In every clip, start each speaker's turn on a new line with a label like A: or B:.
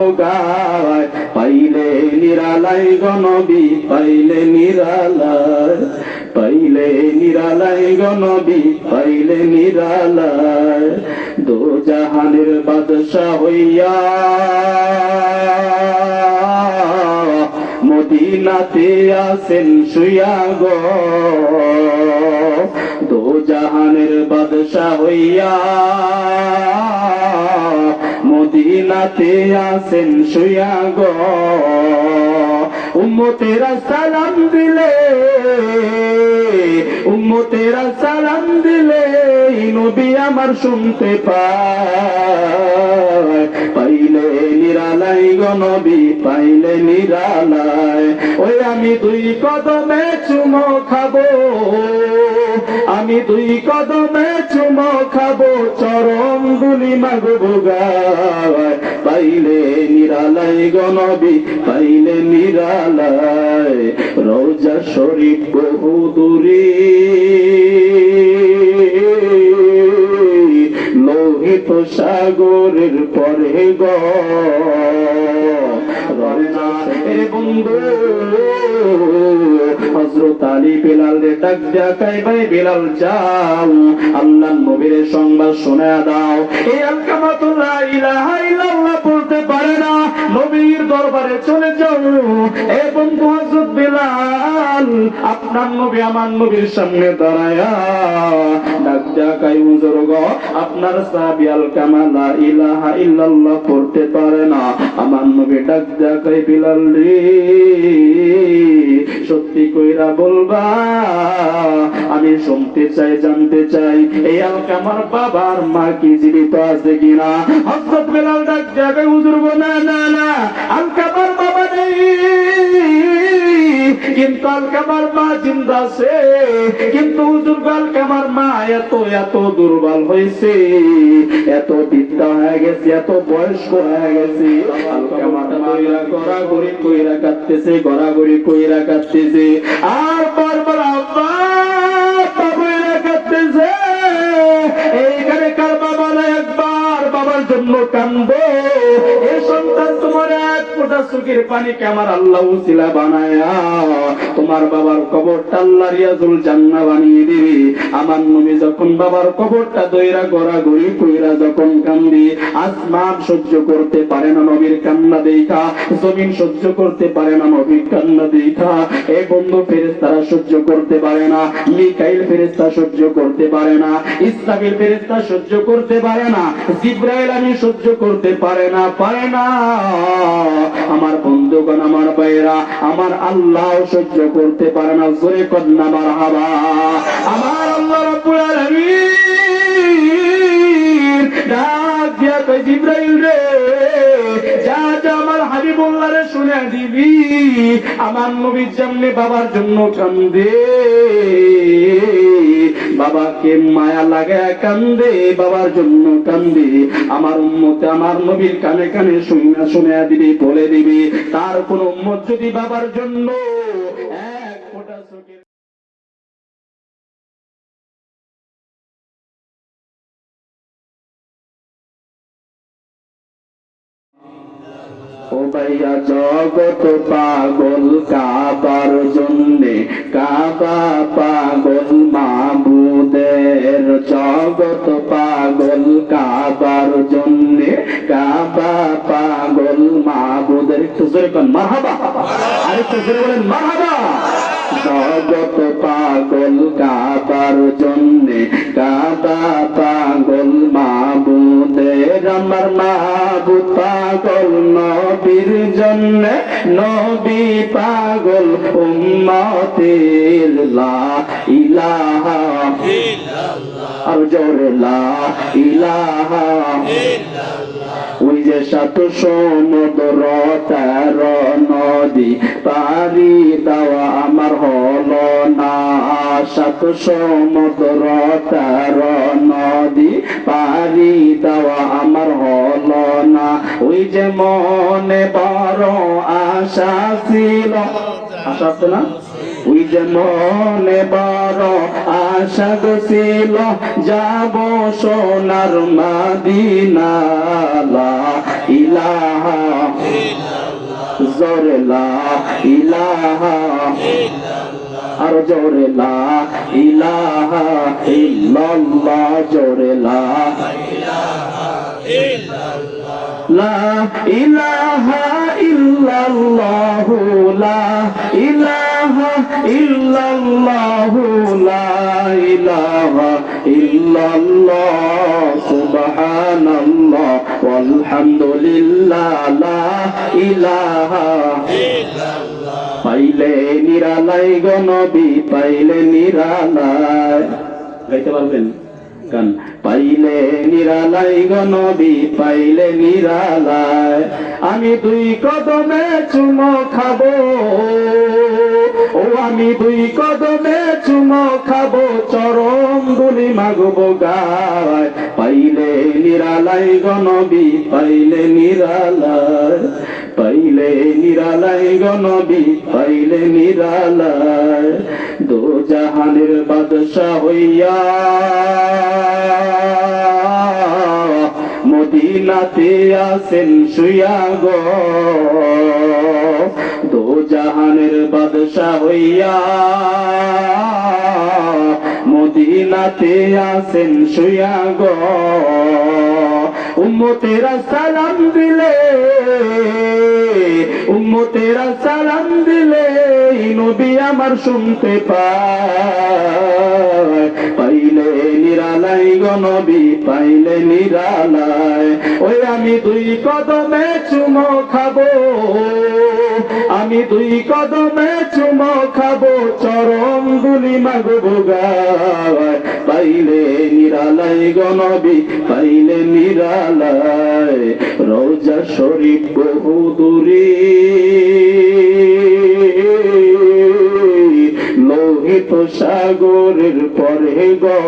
A: গায় পাইলে নিরালাই গনবী পাইলে নিরালাই পাইলে নিরালাই গনবী পাইলে নিরালাই দো জাহানের বাদশা হইয়া মদিনাতে আছেন শুইয়া গো দো জাহানের বাদশা হইয়া মদিনাতে আছেন শুইয়া গো উম্মতেরা সালাম দিলে উম্মতেরা সালাম দিলে নবী আমার শুনতে পায় পাইলে নিরালাই গো নবী পাইলে নিরালাই ওই আমি দুই কদমে চুমো খাবো আমি দুই কদমে চুমো খাবো চরণ দুলি মাগবো গায় পাইলে নিরালাই গো নবী পাইলে নিরালাই রওজা শরীফ বহু দূরে লোহিত সাগরের পরে গো রওজা এর বন্ধু হযরত আলী বিলাল রে ডাক দেখাই ভাই বিলাল যাও আল্লাহর নবীর সংবাদ শোনা দাও এই আলকামাতুল লা ইলাহা ইল্লাল্লাহ বলতে পারে না নবীর দরবারে চলে যাও এ বন্ধু হযরত বিলাল আপনার নবী আমার নবীর সামনে দাঁড়ায়া ডাক দেখাই হুজুর গো আপনার সাহাবী আলকামা লা ইলাহা ইল্লাল্লাহ পড়তে পারে না আমার নবী ডাক দেখাই বিলাল রে সত্যি কইরা বলবা আমি শুনতে চাই জানতে চাই এই আলকামার বাবার মা কি জীবিত আছে কিনা হযরত বিলাল ডাক দেবে হুজুর গো না না না আলকামার বাবা নেই কিন্তু আলকামার মা জিন্দা আছে কিন্তু হুজুর আলকামার মা এত এত দুর্বল হয়েছে এত বৃদ্ধা হয়ে গেছে এত বয়স্ক হয়ে গেছে আলকামাটা কইরা গড়াগড়ি কইরা কাটতেছে গড়াগড়ি কইরা কাটতেছে আর বারবার আব্বা কইরা কাটতেছে এইখানে কার বাবা না একবার বাবার জন্য কান্দো এ সন্তান তোমার এক ফোঁটা চোখের পানিকে আমার আল্লাহ উসিলা বানায়া তোমার বাবার কবরটা আল্লাহ রিয়াজুল জান্নাহ বানিয়ে দিবে আমার নবী যখন বাবার কবরটা দইরা গড়াগড়ি কইরা যখন কান্দি আসমান সহ্য করতে পারে না নবীর কান্না দেখা জমিন সহ্য করতে পারে না নবীর কান্না দেখা এই বন্ধু ফেরেশতারা সহ্য করতে পারে না মিকাইল ফেরেশতা সহ্য করতে পারে না ইসরাফিল ফেরেশতা সহ্য করতে পারে না জিবরাইল আমি সহ্য করতে পারে না আমার বন্ধুগণ আমার ভাইরা আমার আল্লাহ সহ্য করতে পারে না জোরে কন্যা মারহাবা আমার আল্লাহ রাব্বুল আলামিন ডাক দিয়া কই জিবরাইল রে যা যা আমার হাবিবুল্লাহ রে শুনে দিবি আমার নবীর সামনে বাবার জন্য কান্দে বাবাকে মায়া লাগায় কান্দে বাবার জন্য কান্দে আমার উম্মতে আমার নবীর কানে কানে শুনে দিবি বলে দিবি তার কোন উম্মত যদি বাবার জন্য এক ফোঁটা চোখে ও ভাইয়া জগত পাগল কাবার জন্যে কাবা পাগল মাবুদের জগত পাগল কাবার জন্যে কাবা পাগল মাবুদের একটু জোরে কোন মারহাবা আরেকটু জোরে বলেন মারহাবা জগত পাগল কাবার জন্যে কাবা পাগল মাবুদের আমার মাবুদ পাগল নবীর জন্যে নবী পাগল উম্মতের লা ইলাহা ইল্লাল্লাহ আর জোরে লা ইলাহা ইল্লাল্লাহ ওই যে সাত সমুদ্র 13 নদী পারি দেওয়া আমার হলো না সাত সমুদ্র 13 নদী পারি দেওয়া আমার হলো না ওই যে মনে বড় আশা ছিল আশা আছে না ওই যে মনে বড় আশা ছিল যাব সোনার মদিনা লা ইলাহা জোরে লা ইলাহা আর জোরে লা ইলাহা ইল্লাল্লাহ জোরে লা ইলাহা ইল্লাল্লাহ লা ইলাহা ইল্লাল্লাহ লা ইলাহা ইল্লাল্লাহ সুবহানাল্লাহ ওয়ালহামদুলিল্লাহ লা ইলাহা ইল্লাল্লাহ পাইলে নিরালাই গো নবী পাইলে নিরালাই গাইতে পারবেন গান পাইলে নিরালাই গো নবী পাইলে নিরালাই আমি দুই কদমে চুমো খাবো ও আমি দুই কদমে চুমো খাবো চরম দুলি মাগবো গায় পাইলে নিরালাই গো নবী পাইলে নিরালাই পাইলে নিরালাই গো নবী পাইলে নিরালাই দো জাহানের বাদশা হইয়া মদিনাতে আছেন শুইয়া গো দো জাহানের বাদশা হইয়া মদিনাতে আছেন শুইয়া গো উম্মতেরা সালাম দিলে উম্মতেরা সালাম দিলে নবী আমার শুনতে পায় পাইলে নিরালাই গো নবী পাইলে নিরালাই ওই আমি দুই কদমে চুমো খাবো আমি দুই কদমে চুমো খাবো চরম দুলি মাগবো গায় পাইলে নিরালাই গো নবী পাইলে নিরালাই রওজা শরীফ বহু দূরে লোহিত সাগরের পরে গো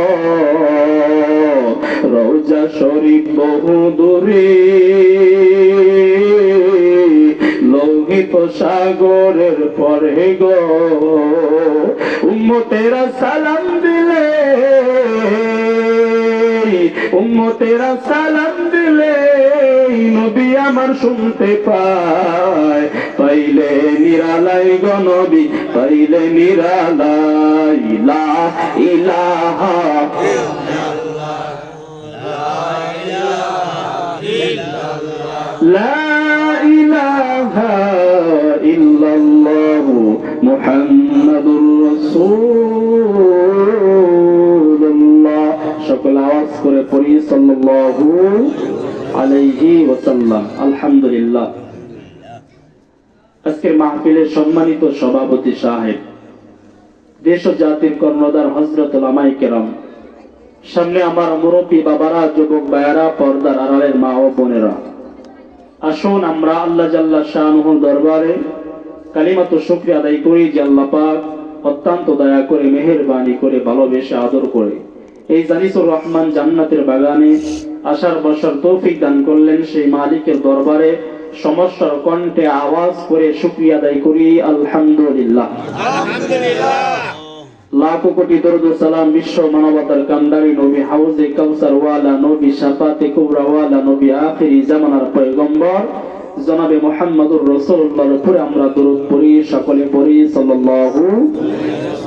A: রওজা শরীফ বহু দূরে লোহিত সাগরের পরে গো উম্মতেরা সালাম দিলে উম্মতেরা সালাম দিলে নবী আমার শুনতে পায় পাইলে নিরালাই গো নবী পাইলে নিরালাই লা ইলাহা লা ইলাহা ইল্লাল্লাহু মুহাম্মাদুর রাসূলুল্লাহ সকল আওয়াজ করে পড়ি সাল্লাল্লাহু আলাইহি ওয়াসাল্লাম আলহামদুলিল্লাহ আজকের মাহফিলের সম্মানিত সভাপতি সাহেব দেশ ও জাতির কর্ণধার হযরত উলামায়ে কেরাম সামনে আমার মুরব্বী বাবারা যুবক ভাইয়েরা পর্দার আড়ালের মা ও বোনেরা আসুন আমরা আল্লাহ জাল্লা শানুহুর দরবারে কালিমাতু শুকরিয়া আদায় করি যে আল্লাহ পাক অত্যন্ত দয়া করে মেহেরবানি করে ভালোবেসে আদর করে এই জানিসুর রহমান জান্নাতের বাগানে আসার বসার তৌফিক দান করলেন সেই মালিকের দরবারে সমস্যার কণ্ঠে আওয়াজ করে শুকরিয়া আদায় করি আলহামদুলিল্লাহ আলহামদুলিল্লাহ লাখো কোটি দরুদ ও সালাম বিশ্ব মানবতার কান্ডারি নবী হাউজে কাউসার ওয়ালা নবী শাফাতে কুবরা ওয়ালা নবী আখিরি জামানার পয়গম্বর জনাবে মুহাম্মদুর রাসূলুল্লাহর উপরে আমরা দরুদ পড়ি সকলে পড়ি সাল্লাল্লাহু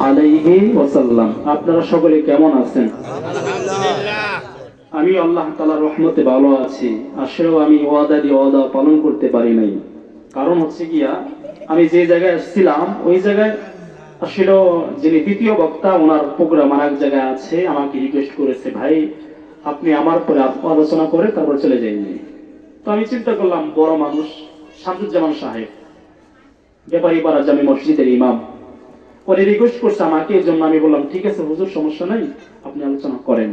A: আলাইহি ওয়াসাল্লাম আপনারা সকলে কেমন আছেন আলহামদুলিল্লাহ আমি আল্লাহ তাআলার রহমতে ভালো আছি আসলেও আমি ওয়াদা পালন করতে পারি নাই কারণ হচ্ছে গিয়া আমি যে জায়গায় আসছিলাম ওই জায়গায় আসলে যিনি দ্বিতীয় বক্তা ওনার প্রোগ্রাম আর এক জায়গায় আছে আমাকে রিকোয়েস্ট করেছে ভাই আপনি আমার পরে আলোচনা করে তারপর চলে যাইনি তো আমি চিন্তা করলাম বড় মানুষ শামসুজ্জামান সাহেব ব্যাপারী পাড়া জামি মসজিদের ইমাম উনি রিকোয়েস্ট করছে আমাকে এর জন্য আমি বললাম ঠিক আছে হুজুর সমস্যা নাই আপনি আলোচনা করেন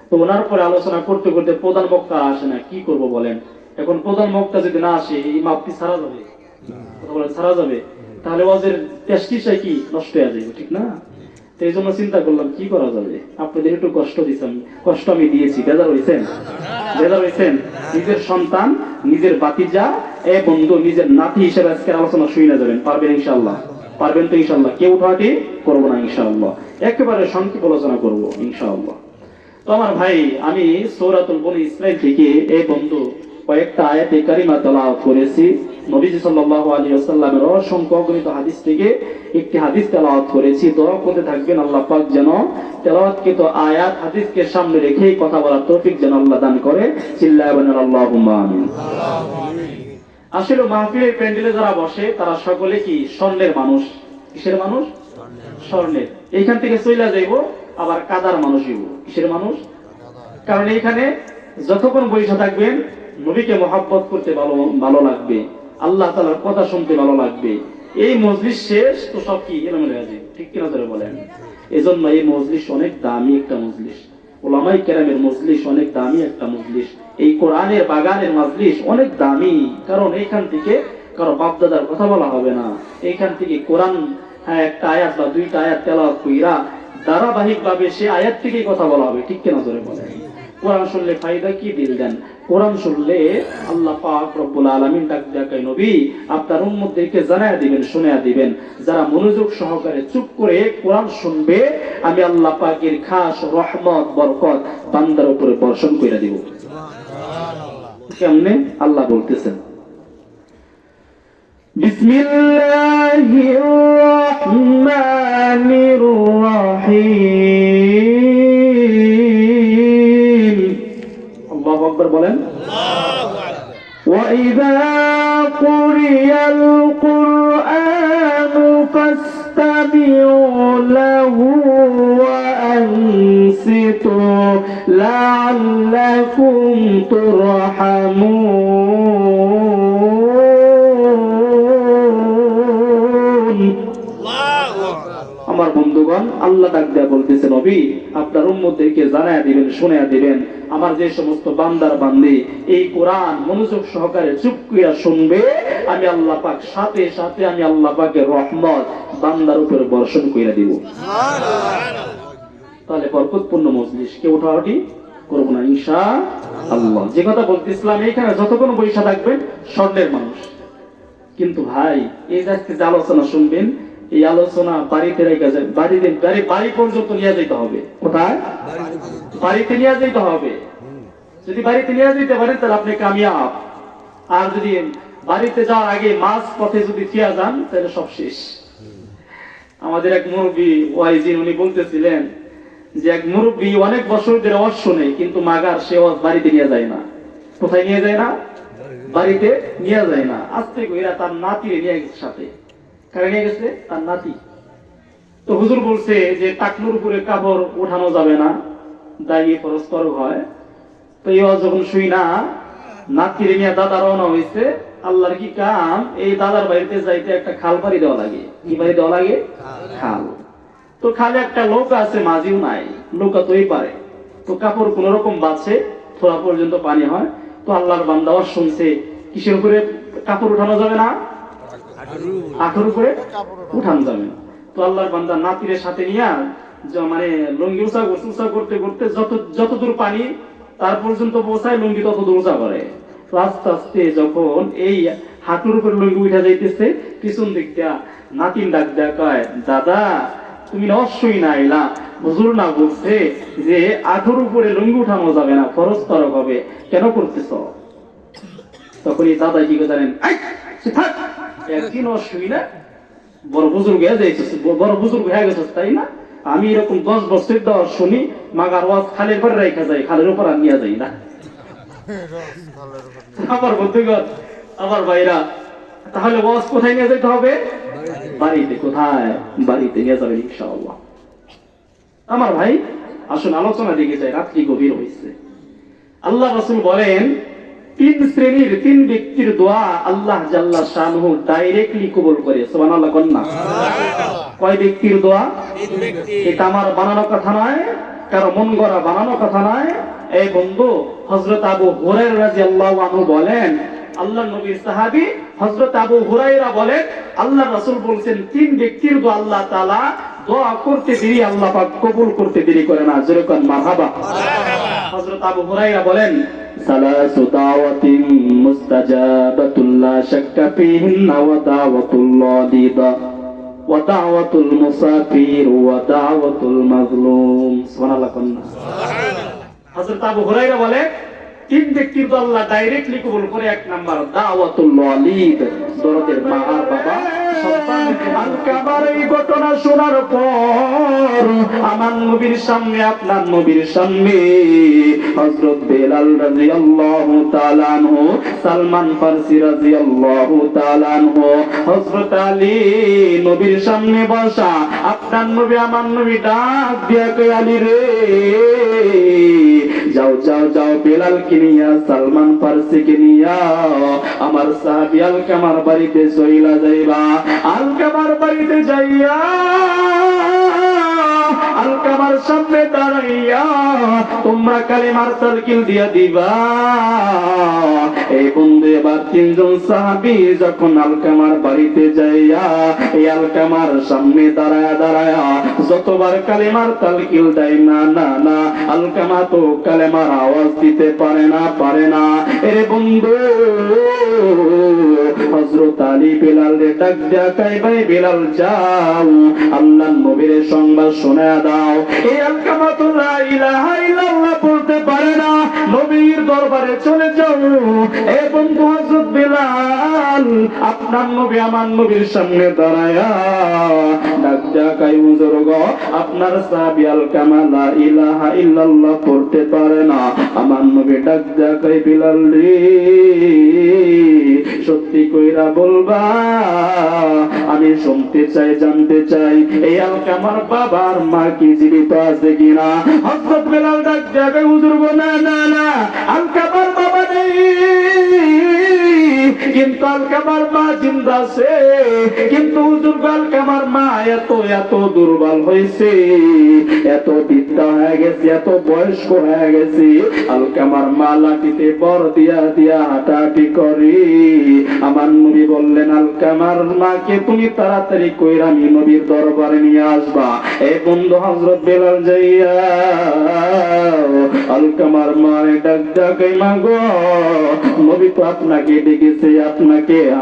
A: তো ওনার পরে আলোচনা করতে করতে প্রধান বক্তা আসে না কি করব বলেন এখন প্রধান বক্তা যদি না আসে এই মাপটি ছাড়া যাবে কথা বলেন ছাড়া যাবে তাহলে ওয়াজের প্রেস্টিজটা কি নষ্ট হয়ে যাবে ঠিক না তো এই জন্য চিন্তা করলাম কি করা যাবে আপনাদের একটু কষ্ট দিয়েছেন কষ্ট আমি দিয়েছি বেজার হয়েছেন নিজের সন্তান নিজের ভাতিজা এ বন্ধু নিজের নাতি হিসেবে আজকের আলোচনা শুনে যাবেন পারবেন ইনশাআল্লাহ পারবেন তো ইনশাআল্লাহ? কেউ উঠাটি করবো না ইনশাআল্লাহ, একেবারে সংক্ষিপ্ত আলোচনা করবো ইনশাআল্লাহ। তো আমার ভাই, আমি সূরাতুল বনী ইসরাইল থেকে এই বন্ধু কয়েকটা আয়াতে কারিমা তেলাওয়াত করেছি। নবীজি সাল্লাল্লাহু আলাইহি ওয়াসাল্লামের অসংখ্য অগণিত হাদিস থেকে একটি হাদিস তেলাওয়াত করেছি। দোয়া করতে থাকবেন আল্লাহ পাক যেন তেলাওয়াতকৃত আয়াত হাদিসকে সামনে রেখে কথা বলার তৌফিক যেন আল্লাহ দান করে। চিল্লায়া বলেন আল্লাহুম্মা আমিন। আসলে মাহফিলের প্যান্ডেলে যারা বসে তারা সকলে কি স্বর্ণের মানুষ। কিসের মানুষ? স্বর্ণের। এইখান থেকে চইলা যাইবো আবার কাদার মানুষ হইব। কিসের মানুষ? কারণ এইখানে যতক্ষণ বসে থাকবেন নবীকে মহব্বত করতে ভালো লাগবে, আল্লাহ তাআলার কথা শুনতে ভালো লাগবে। এই মজলিস শেষ তো সব কি এলোমেলো হয়ে যায়, ঠিক কিনা ধরে বলেন? এজন্য এই মজলিস অনেক দামি একটা মজলিস, উলামায়ে কেরামের মজলিস অনেক দামি একটা মজলিস, এই কোরআনের বাগানের মজলিস অনেক দামি। কারণ এইখান থেকে কারো বাপদাদার কথা বলা হবে না, এইখান থেকে কোরআন একটা আয়াত বা দুইটা আয়াত তেলাওয়াত কইরা ধারাবাহিক ভাবে সে আয়াত থেকেই কথা বলা হবে, ঠিক কিনা ধরে বলেন? কোরআন শুনলে ফায়দা কি? দিল দেন। কোরআন শুনলে আল্লাহ পাক রব্বুল আলামিন ডাক দেয়, নবী আপনার উম্মতদেরকে জানায়া দিবেন, শুনায়া দিবেন, যারা মনোযোগ সহকারে চুপ করে কোরআন শুনবে আমি আল্লাহ পাকের খাস রহমত বরকত বান্দার উপরে বর্ষণ করে দিব। কেমনে? আল্লাহ বলতেছেন, বিসমিল্লাহির রহমানির রহিম। আল্লাহু আকবার বলেন। وَإِذَا قُرِئَ الْقُرْآنُ فَاسْتَمِعُوا لَهُ وَأَنصِتُوا لَعَلَّكُمْ تُرْحَمُونَ। আমার বন্ধুগণ, আল্লাহ ডাক দেয়া বলতেছে, নবী আপনার উম্মতদেরকে জানায়া দিবেন, শুনায়া দিবেন, আমার যে সমস্ত বান্দার বান্দি এই কোরআন মনোযোগ সহকারে চুপ কইরা শুনবে আমি আল্লাহ পাক সাথে সাথে আমি আল্লাহ পাকের রহমত বান্দার উপরে বর্ষণ কইরা দিব। তাহলে বরকতপূর্ণ মজলিস, কেউ উঠাউঠি করব না ইনশাআল্লাহ। যে কথা বলতেছিলাম, এখানে যতক্ষণ বৈশা থাকবেন স্বর্ণের মানুষ। কিন্তু ভাই এই আজকে যে আলোচনা শুনবেন, এই আলোচনা বাড়িতে রেখে যান, বাড়ি পর্যন্ত নিয়ে যেতে হবে। কোথায়? বাড়িতে নিয়ে যেতে হবে। যদি বাড়িতে নিয়ে যেতে পারেন তাহলে আপনি কামিয়াব। আর যদি বাড়িতে যাওয়ার আগে মাঝ পথে যদি ফিরে যান তাহলে সব শেষ। আমাদের এক মুরব্বী ওয়াইজিন উনি বলতেছিলেন যে এক মুরব্বী অনেক বছর ধরে ওয়াজ শুনে কিন্তু মাগার সে ওয়াজ বাড়িতে নিয়ে যায় না। কোথায় নিয়ে যায় না? বাড়িতে নিয়ে যায় না। আস্তে কইরা তার নাতিরে নিয়ে গেছে সাথে। কারে নিয়ে গেছে? তার নাতি। তো হুজুর বলছে যে টাকনুর উপরে কাপড় উঠানো যাবে না, দাঁড়িয়ে পরস্পর হয়। তো এই যখন শুই না নাতিরে নিয়ে দাদা রওনা হয়েছে। আল্লাহর কি কাম, এই দাদার বাড়িতে যাইতে একটা খাল পাড়ি দেওয়া লাগে। কি পাড়ি দেওয়া লাগে? খাল। তো খালে একটা নৌকা আছে, মাঝিও নাই, নৌকা তোই পারে। তো কাপড় কোন রকম বাঁচে, থোড়া পর্যন্ত পানি হয়। তো আল্লাহর বান্দা শুনছে কিসের উপরে কাপড় উঠানো যাবে না? আঠুর উপরে উঠানো যাবে না। তো আল্লাহর বান্দা নাতিরের সাথে নিয়ে মানে লুঙ্গি উঁচা করতে করতে যতদূর পানি তার পর্যন্ত পৌঁছায়, লুঙ্গি তত দূর উঁচা করে। তো আস্তে আস্তে যখন এই হাঁটুর উপরে লুঙ্গি উঠা যাইতেছে, পিছন দিক দিয়া নাতিন ডাক দেয়া কয়, দাদা তুমি অবশ্যই না এলা, হুজুর না বলছে যে আঠুর উপরে লুঙ্গি উঠানো যাবে না, ফরজ তরক হবে, কেন করতেছ? তখন এই দাদা কি জানেন, একদিন অসুই না, বড় বুজুর্গ হয়ে যাইতেছে, বড় বুজুর্গ হয়ে গেছে তাই না? আমি এরকম 10 বছর দেওয়ার শুনি, মাগার ওয়াজ খালের পরে রেখা যায়, খালের উপর আর নিয়ে যাই না। আমার বন্ধুগণ, আমার ভাইরা, তাহলে ওয়াজ কোথায় নিয়ে যেতে হবে? বাড়িতে। কোথায়? বাড়িতে নিয়ে যাবেন ইনশাআল্লাহ। আমার ভাই আসুন আলোচনা দিকে যাই, রাত্রি গভীর হয়েছে। আল্লাহ রাসূল বলেন, 3 শ্রেণীর 3 ব্যক্তির দোয়া আল্লাহ জাল্লা শানহু ডাইরেক্টলি কবুল করে। সুবহানাল্লাহ কন্না। কয় ব্যক্তির দোয়া? 3 ব্যক্তি। এটা আমার বানানো কথা নয়, কারো মন গড়া বানানো কথা নয়। এই বন্ধু হযরত আবু হুরায়রা রাদিয়াল্লাহু আনহু বলেন, আল্লাহর নবীর সাহাবী হযরত আবু হুরায়রা বলেন, আল্লাহর রাসূল বলেন 3 ব্যক্তির দোয়া আল্লাহ তাআলা দোয়া করতে দেরি আল্লাহ পাক কবুল করতে দেরি করে না। জোরে কোন মারহাবা। হযরত আবু হুরায়রা বলেন, সালাসু দাওয়াতিন মুস্তাজাবাতুল লা শাক্কা ফীহিন্না ওয়া দাওয়াতুল লাদিদা ওয়া দাওয়াতুল মুসাফির ওয়া দাওয়াতুল মাজলুম। সুবহানাল্লাহ। হযরত আবু হুরায়রা বলে তিন ব্যক্তির তো আল্লাহ ডাইরেক্টলি কবুল করে। এক নাম্বার দাওয়াতুল ওয়ালিদ, দরদের মা আর বাবা সন্তান। আল-কামার এই ঘটনা শোনার পর আমার নবীর সামনে, আপনার নবীর সামনে হযরত বেলাল রাদিয়াল্লাহু তাআলা আনহু, সালমান ফারসি রাদিয়াল্লাহু তাআলা আনহু, হযরত আলী নবীর সামনে বসা। আপনার নবী আমার নবী ডাক দিয়া কই, আলী রে যাও যাও যাও, বেলালকে নিয়া, সালমান ফারসিকে নিয়া আমার সাহাবী আল-কামার বাড়িতে চইলা যাইবা। আল-কামার বাড়িতে যাইয়া আল-কামার সামনে দাঁড়াইয়া তোমরা কালিমার তালকিল দিয়া দিবা। এই বন্ধু এবার তিনজন সাহাবী যখন আল-কামার বাড়িতে যাইয়া এই আল-কামার সামনে দাঁড়ায়া দাঁড়ায়া যতবার কালিমার তালকিল দেয়, না না না, আল-কামা তো কালেমার আওয়াজ দিতে পারে না। এরে বন্ধু হযরত আলী বেলাল রে ডাক দিয়া কয়, ভাই বেলাল যাও আল্লাহর নবীর সংবাদ শোনায়া দাও। এই আল-কামা তো লা ইলাহা ইল্লাল্লাহ বলতে পারে না, নবীর দরবারে চলে যাও। এ বন্ধু হযরত বেলাল আপনার নবী আমার নবীর সামনে দাঁড়ায়া ডাক দিয়া কয়, হুজুর গো আপনার সাহাবী আল-কামা লা ইলাহা ইল্লাল্লাহ পড়তে পারে না। আমার নবী ডাক দিয়া কয়, বেলাল রে সত্যি কইরা বলবা, আমি শুনতে চাই, জানতে চাই এই আল-কামার বাবার মা কি জীবিত আছে কিনা। হযরত বেলাল ডাক দিয়া কয়, হুজুর গো না না না, আল-কামার বাবা নেই, কিন্তু আল-কামার মা জিন্দা আছে। কিন্তু হুজুর আল-কামার মা এত এত দুর্বল হয়েছে, এত বৃদ্ধা হয়ে গেছে, এত বয়স্ক হয়ে গেছে, আল-কামার মা লাঠিতে বর দিয়া দিয়া হাঁটাহাঁটি করে। আমার নবী বললেন, আল-কামার মাকে তুমি তাড়াতাড়ি কইরা আমি নবীর দরবারে নিয়ে আসবা। এই বন্ধু হযরত বেলাল যাইয়া আল-কামার মারে ডাক ডাক, মা গো নবী তো আপনাকে ডেকেছে,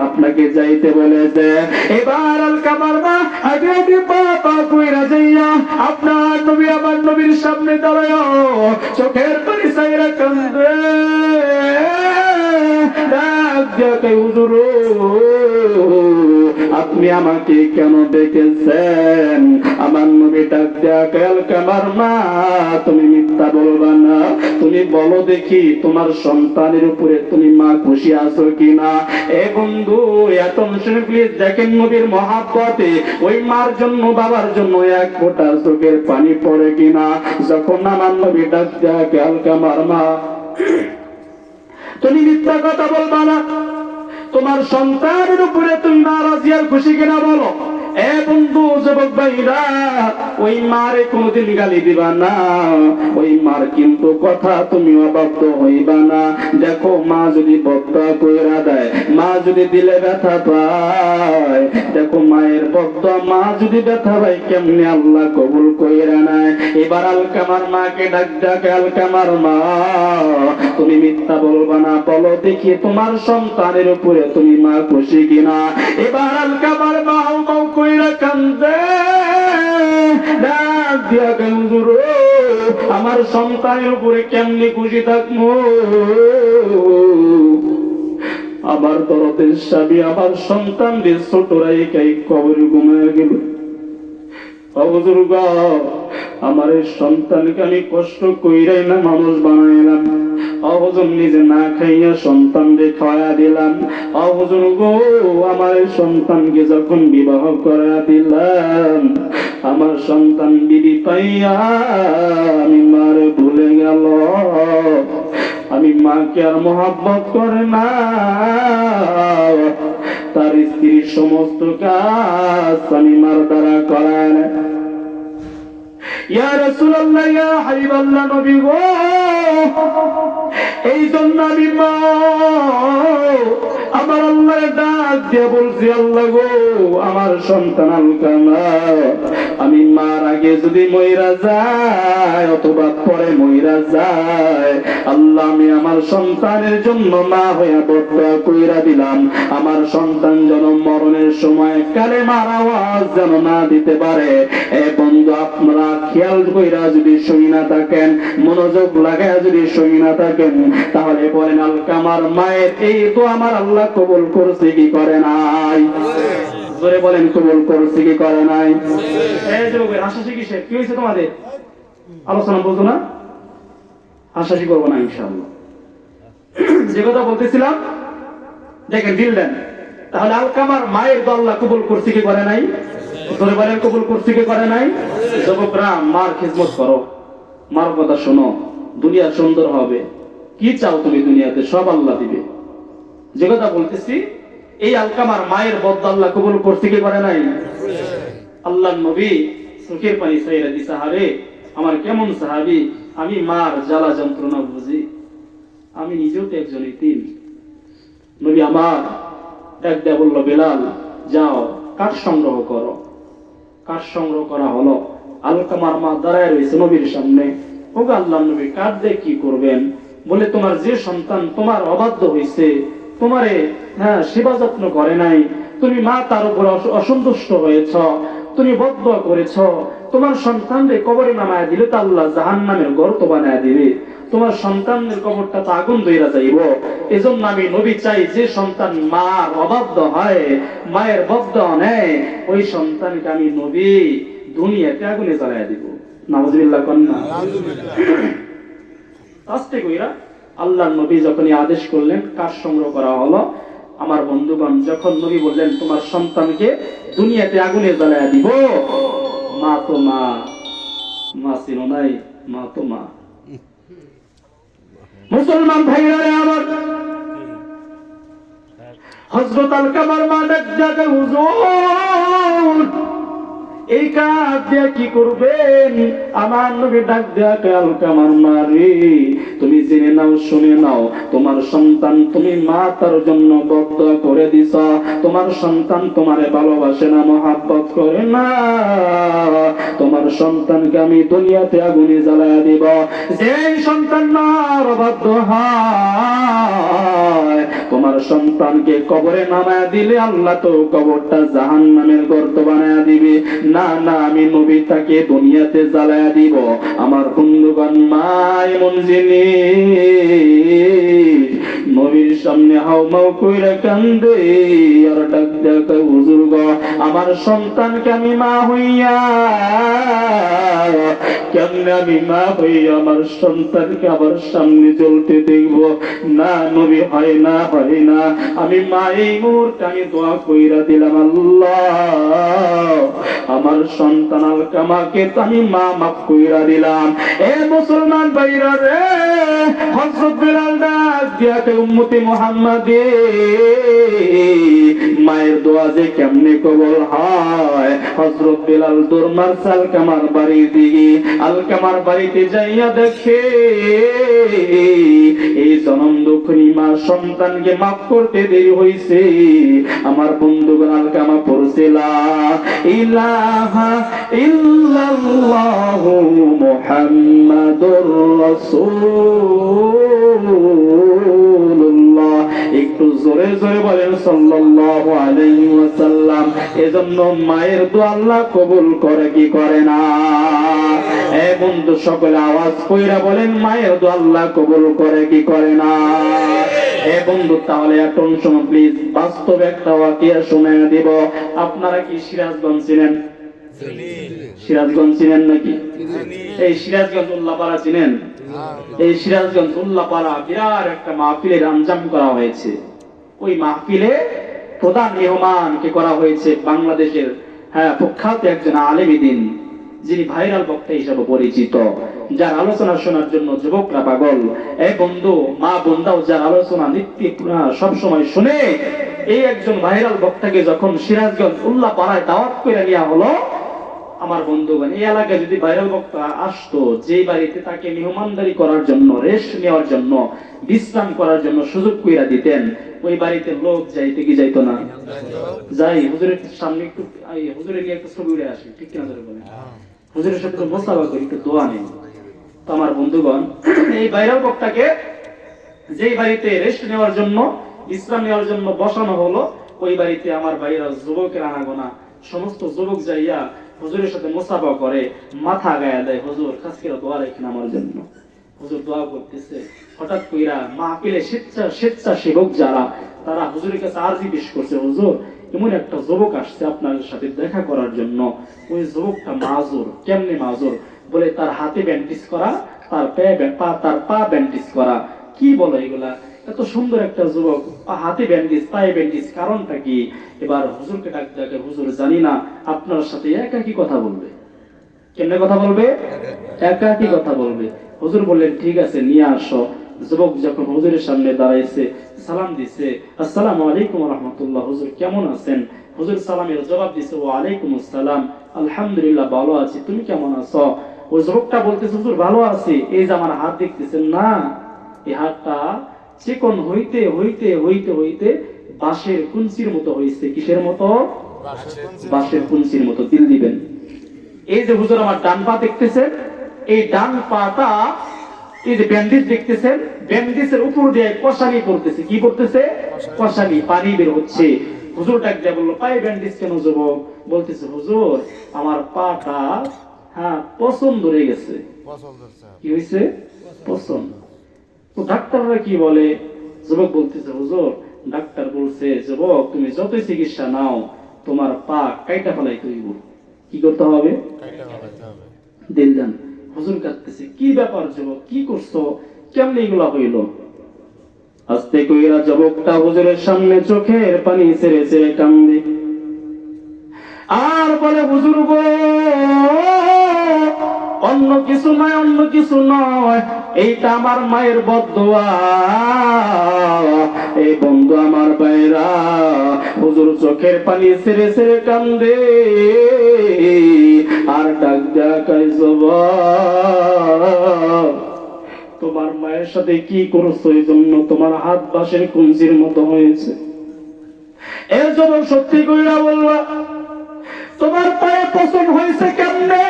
A: আপনাকে যাইতে বলেছে। এবার আল-কামার মা আগে আগে পা কইরা যাইয়া আপনার নবী আমার নবীর সামনে দাঁড়ায় চোখের পানি ছাইরা কান্দে। ডাক দিয়া কই, হুজুর আপনি আমাকে কেন ডেকেছেন? আমার নবী ডাক দিয়া কই, আল-কামার মা তুমি মিথ্যা বলবা না, তুমি বলো দেখি তোমার সন্তানের উপরে তুমি মা খুশি আছো কিনা। এ বন্ধু এত শুনে প্লিজ দেখেন নবীর মহাব্বতে ওই মার জন্য বাবার জন্য এক ফোঁটা চোখের পানি পড়ে কিনা। যখন আমার নবী ডাক দিয়া কই, আল-কামার মা তুমি মিথ্যা কথা বলবা না, তোমার সন্তানের উপরে তুমি নারাজি আর খুশি কিনা বলো। এ বন্ধু যুবক ভাইরা, ওই মারে কোনদিন গালি দিবা না, ওই মার কিন্তু কথা তুমি অবাধ্য হইবা না। দেখো মা যদি বদদুয়া কইরা দেয়, মা যদি দিলে ব্যথা পায়, দেখো মায়ের বদদুয়া মা যদি ব্যথা পায় কেমনে আল্লাহ কবুল কইরা নেয়। এবার আল-কামার মাকে ডাক ডাকে, আল-কামার মা তুমি মিথ্যা বলবা না, বলো দেখি তোমার সন্তানের উপরে তুমি মা খুশি কিনা। এবার আল-কামার মা হাউ কইরা কান্দে, ডাক দিয়া কই, হুজুর আমার সন্তানের উপরে কেমনে খুশি থাকবো, আমার দরদের স্বামী আমার সন্তানদের ছোট রাইকাই কবরে ঘুমায় গেল। হুজুর গো আমার এই সন্তানকে আমি কষ্ট কইরাই না মানুষ বানাইলাম, হুজুর নিজে না খাইয়া সন্তানদের খাওয়া দিলাম। হুজুর গো আমার এই সন্তানকে যখন বিবাহ করা দিলাম, আমার সন্তান বিবি পাইয়া আমি মারে ভুলে গেল, আমি মাকে আর মহব্বত করে না, তার স্ত্রীর সমস্ত কাজ আমি মার দ্বারা করায় না। ইয়া রাসূলুল্লাহ, ইয়া হাবিবাল্লাহ, নবী গো এই জন্য আমি মা আমার আল্লাহর ডাক দিয়ে বলছি, আল্লাহ গো আমার সন্তান আলকামা আমি মার আগে যদি মইরা যায় অথবা পরে মইরা যায়, আল্লাহ আমি আমার সন্তানের জন্য মা হইয়া বদয়া কইরা দিলাম, আমার সন্তান যেন মরণের সময় কালেমার আওয়াজ যেন না দিতে পারে। এ বন্ধু আপনারা খেয়াল কইরা যদি শুই না থাকেন, মনোযোগ লাগায় যদি শুই না থাকেন, তাহলে বলেন আলকামার মায়ের এই তো আমার আল্লাহ কবুল করছে কি করে নাই? জোরে বলেন কবুল করছে কি করে নাই? এই যে হাসাহাসি কিসের? কি হয়েছে তোমাদের? আলোচনা বলতো না, হাসাহাসি করবো না ইনশাআল্লাহ। যে কথা বলতেছিলাম দেখেন দিল দেন, তাহলে আলকামার মায়ের তো আল্লাহ কবুল করছে কি করে নাই? জোরে বলেন কবুল করছে কি করে নাই? যুবকরা মার খিদমত করো, মার কথা শোনো, দুনিয়া সুন্দর হবে। কি চাও তুমি দুনিয়াতে? সব আল্লাহ দিবে। যে কথা বলতেছি এই আলকামার মায়ের বদ আল্লাহ কবুল করতে কি করে নাই? আল্লাহর নবী চোখের পানি ছাইরা দিছে, আরে আমার কেমন সাহাবী, আমি মার জ্বালা যন্ত্রণা বুঝি, আমি নিজেও তো একজন ইতিম। নবী আমার ডাক দেয়া বললো, বেলাল যাও কাঠ সংগ্রহ করো। কাঠ সংগ্রহ করা হলো। আলকামার মা দাঁড়ায় রয়েছে নবীর সামনে। ওগো আল্লাহর নবী কাঠ দিয়ে কি করবেন? বলে তোমার যে সন্তান তোমার অবাধ্য হয়েছে, তোমারে সেবা যত্ন করে নাই, তুমি মা তার উপর অসন্তুষ্ট হয়েছ, তুমি বদদোয়া করেছ, তোমার সন্তানরে কবরে নামায় দিলে তো আল্লাহ জাহান্নামের গর্ত বানায় দিবে, তোমার সন্তানের কবরটা তো আগুন দইরা যাইব। এজন্য আমি নবী চাই যে সন্তান মার অবাধ্য হয়, মায়ের বদদোয়া নেয়, ওই সন্তানকে আমি নবী দুনিয়াতে আগুনে জ্বালায় দিব। নাউজুবিল্লাহ কন্না আস্তে কইরা আল্লাহর নবী যখন আদেশ করলেন কাঠ সংগ্রহ করা হলো। আমার বন্ধুগণ যখন নবী বললেন তোমার সন্তানকে দুনিয়াতে আগুনে জ্বালায়া দিব, মা তো মা, মা ছিল নাই, মা তো মা। মুসলমান ভাইরা আমার, হযরত আলকামার মা ডাক ডাকে, হুজুর এই কাজ দিয়ে কি করবেন? আমার নবী ডাক দেয়া, আলকামার মা রে তুমি জেনে নাও, শুনে নাও, তোমার সন্তান তুমি মা তার জন্য বদদোয়া করে দিছ, তোমার সন্তান তোমারে ভালোবাসে না, মহাব্বত করে না, তোমার সন্তানকে আমি দুনিয়াতে আগুনে জ্বালায়া দিব। যে সন্তান মার অবাধ্য হয়, তোমার সন্তানকে কবরে নামায়া দিলে আল্লাহ তো কবরটা জাহান্নামের গর্ত বানায়া দিবে। না না, আমি নবী তাকে দুনিয়াতে জ্বালায়া দিব। আমার বন্ধুগণ, মা এমন জিনিস, নবীর সামনে হাউমাউ কইরা কান্দে আর ডাক ডাক, হুজুর গো আমার সন্তানকে আমি মা হইয়া, কেমনে আমি মা হইয়া আমার সন্তানকে আমার সামনে জ্বলতে দেখব? না নবী, হয় না, হয় না। আমি মা এই মুহূর্তে আমি দোয়া কইরা দিলাম, আল্লাহ আমার সন্তান আলকামাকে তো আমি মা মাফ কইরা দিলাম। এ মুসলমান ভাইরা রে, হযরত বেলাল ডাক দিয়া উম্মতে মুহাম্মাদে মায়ের দোয়া যে কেমনে কবুল হয়। হযরত বেলাল দৌড় মারছে আলকামার বাড়ির দিকে। আলকামার বাড়িতে যাইয়া দেখে এই জনম দুঃখী মা সন্তানকে মাফ করতে দেরি হইছে। আমার বন্ধুগণ, আলকামা পড়ছে লা ইলাহা ইল্লাল্লাহু মুহাম্মাদুর রাসূলুল্লাহ। একটু জোরে জোরে বলেন সাল্লাল্লাহু আলাইহি ওয়াসাল্লাম। এজন্য মায়ের দোয়া আল্লাহ কবুল করে কি করে না? এ বন্ধু সকলে আওয়াজ কইরা বলেন মায়ের দোয়া আল্লাহ কবুল করে কি করে না? এ বন্ধু তাহলে এখন শুনুন প্লিজ, বাস্তব একটা ওয়াকিয়া শুনাইয়া দিব। আপনারা কি সিরাজগঞ্জ চিনেন? সিরাজগঞ্জ চিনেন নাকি? এই সিরাজগঞ্জ উল্লাপাড়া চিনেন? এই সিরাজগঞ্জ উল্লাপাড়া বিরাট একটা মাহফিলের আঞ্জাম করা হয়েছে। ওই মাহফিলে প্রধান মেহমানকে করা হয়েছে বাংলাদেশের প্রখ্যাত একজন আলেম দ্বীন, যিনি ভাইরাল বক্তা হিসেবে পরিচিত, যার আলোচনা শোনার জন্য যুবকরা পাগল। এই বন্ধু, মা বোনরাও যার আলোচনা নিত্য সব সময় শুনে, এই একজন ভাইরাল বক্তাকে যখন সিরাজগঞ্জ উল্লাপাড়ায় দাওয়াত করে নেওয়া হলো, আমার বন্ধুগণ, এই এলাকায় যদি ভাইরাল বক্তা আসতো, যে বাড়িতে তাকে মেহমানদারি করার জন্য, রেস্ট নেওয়ার জন্য, বিশ্রাম করার জন্য সুযোগ কইরা দিতেন, ওই বাড়িতে লোক যাইতে কি যাইতো না? যাই। হুজুরের সামনে একটু, হুজুরের নিয়ে একটা ছবি উড়ে আসি, ঠিক কিনা ধরে বলেন? হুজুরের সাথে মোসাফা করি, একটু দোয়া নেই। তো আমার বন্ধুগণ, এই ভাইরাল বক্তাকে যেই বাড়িতে রেস্ট নেওয়ার জন্য, বিশ্রাম নেওয়ার জন্য বসানো হলো, ওই বাড়িতে আমার ভাইরা যুবকের আনাগোনা সমস্ত যুবক যাইয়া হুজুরের সাথে মুসাফা করে, মাথা গায়ে দেয়, হুজুর কাছে দোয়া রাখেন আমার জন্য। হুজুর দোয়া করতেছে, হঠাৎ কইরা মাহফিলে স্বেচ্ছাসেবক যারা, তারা হুজুরের কাছে আরজি পেশ করছে, হুজুর এমন একটা যুবক আসছে আপনার সাথে দেখা করার জন্য। ওই যুবকটা মাজুর। কেমনে মাজুর? বলে তার হাতে ব্যান্ডেজ করা, তার পা ব্যান্ডেজ করা। কি বলে এগুলা? এত সুন্দর একটা যুবক, হাতে ব্যান্ডেজ, পায়ে ব্যান্ডেজ, কারণটা কি? এবার হুজুরকে ডাক ডাকে, হুজুর জানি না, আপনার সাথে একাকি কথা বলবে। কেমনে কথা বলবে? একাকি কথা বলবে। হুজুর বললেন ঠিক আছে, নিয়ে আসো। যুবক যখন হুজুরের সামনে দাঁড়াইছে, সালাম দিছে, আসসালামু আলাইকুম ওয়া রাহমাতুল্লাহ, হুজুর কেমন আছেন? হুজুর সালামের জবাব দিছে, ওয়া আলাইকুম আসসালাম, আলহামদুলিল্লাহ ভালো আছি, তুমি কেমন আছো? ওই যুবকটা বলতেছে, হুজুর ভালো আছি। এই যে আমার হাত দেখতেছেন না, এই হাতটা চিকন হইতে হইতে হইতে হইতে বাঁশের কুঞ্চির মতো হয়েছে। কিসের মতো? বাঁশের কুঞ্চির মতো। দিল দিবেন। এই যে হুজুর আমার ডান পা দেখতেছেন, এই ডান পাটা, এই যে ব্যান্ডেজ দেখতেছেন, ব্যান্ডেজের উপর দিয়ে কষানি করতেছে। কি করতেছে? কষানি, পানি বের হচ্ছে। হুজুর ডাক দিয়ে বললো, পায়ে ব্যান্ডেজ কেন যুবক? বলতেছে, হুজুর আমার পাটা পছন্দ ধরে গেছে। কি হয়েছে? পছন্দ। তো ডাক্তাররা কি বলে? যুবক বলতেছে, হুজুর ডাক্তার বলছে, যুবক তুমি যতই চিকিৎসা নাও, তোমার পা কাইটা ফেলাইতে হইব। কি করতে হবে? দিল দেন। হুজুর কাঁদতেছে, কি ব্যাপার যুবক, কি করছো, কেমনে এগুলা হইল? আস্তে কইরা যুবকটা হুজুরের সামনে চোখের পানি ছেড়ে ছেড়ে কান্দে, আর বলে, হুজুর গো, অন্য কিছু নয়, অন্য কিছু নয়, এইটা আমার মায়ের বদদোয়া। এই বন্ধু আমার ভাইরা, হুজুর চোখের পানি ছেড়ে ছেড়ে কান্দে, আর ডাক ডাকাই, তোমার মায়ের সাথে কি করছো, এই জন্য তোমার হাত বাঁশের কুঞ্চির মতো হয়েছে। এর জন্য সত্যি কইরা বলবা, তোমার পায়ে পছন্দ হয়েছে কেমনে?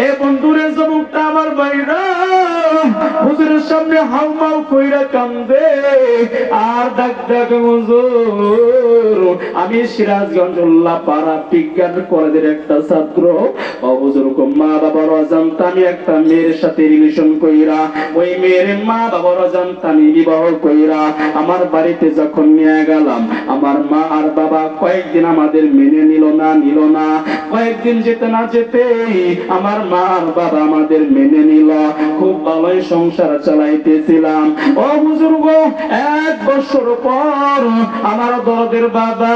A: এ বন্ধুরে যুবকটা আমার ভাইরা হুজুরের সামনে হাউমাউ কইরা কান্দে, আর ডাক ডাকে, হুজুর আমি সিরাজগঞ্জ উল্লাপাড়া বিজ্ঞান কলেজের একটা ছাত্র। হুজুর মা বাবার অজান্তে আমি একটা মেয়ের সাথে রিলেশন কইরা, ওই মেয়ের মা বাবার অজান্তে আমি বিবাহ কইরা আমার বাড়িতে যখন নিয়ে গেলাম, আমার মা আর বাবা কয়েকদিন আমাদের মেনে নিল না। কয়েকদিন যেতে না যেতে আমার মা আর বাবা আমাদের মেনে নিল। খুব ভালোই সংসার চালাইতেছিলাম। ও হুজুর গো, 1 বছর পর আমার দরদের বাবা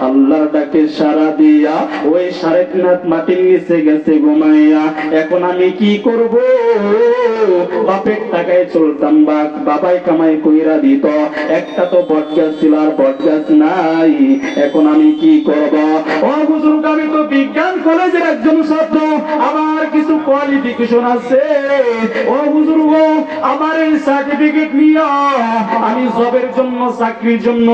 A: আল্লাহর ডাকে সাড়া দিয়া ওই 3.5 হাত মাটির নিচে গেছে ঘুমাইয়া। এখন আমি কি করব? বাপের টাকায় চলতাম, বাবাই কামাই কইরা দিত। একটা তো বটগাছ ছিল, আর বটগাছ নাই। এখন আমি কি করব? ও হুজুর, আমি তো বিজ্ঞান কলেজের একজন ছাত্র, আমার কিছু কোয়ালিফিকেশন আছে। ও হুজুর গো, আমার এই সার্টিফিকেট নিয়ে আমি জবের জন্য, চাকরির জন্য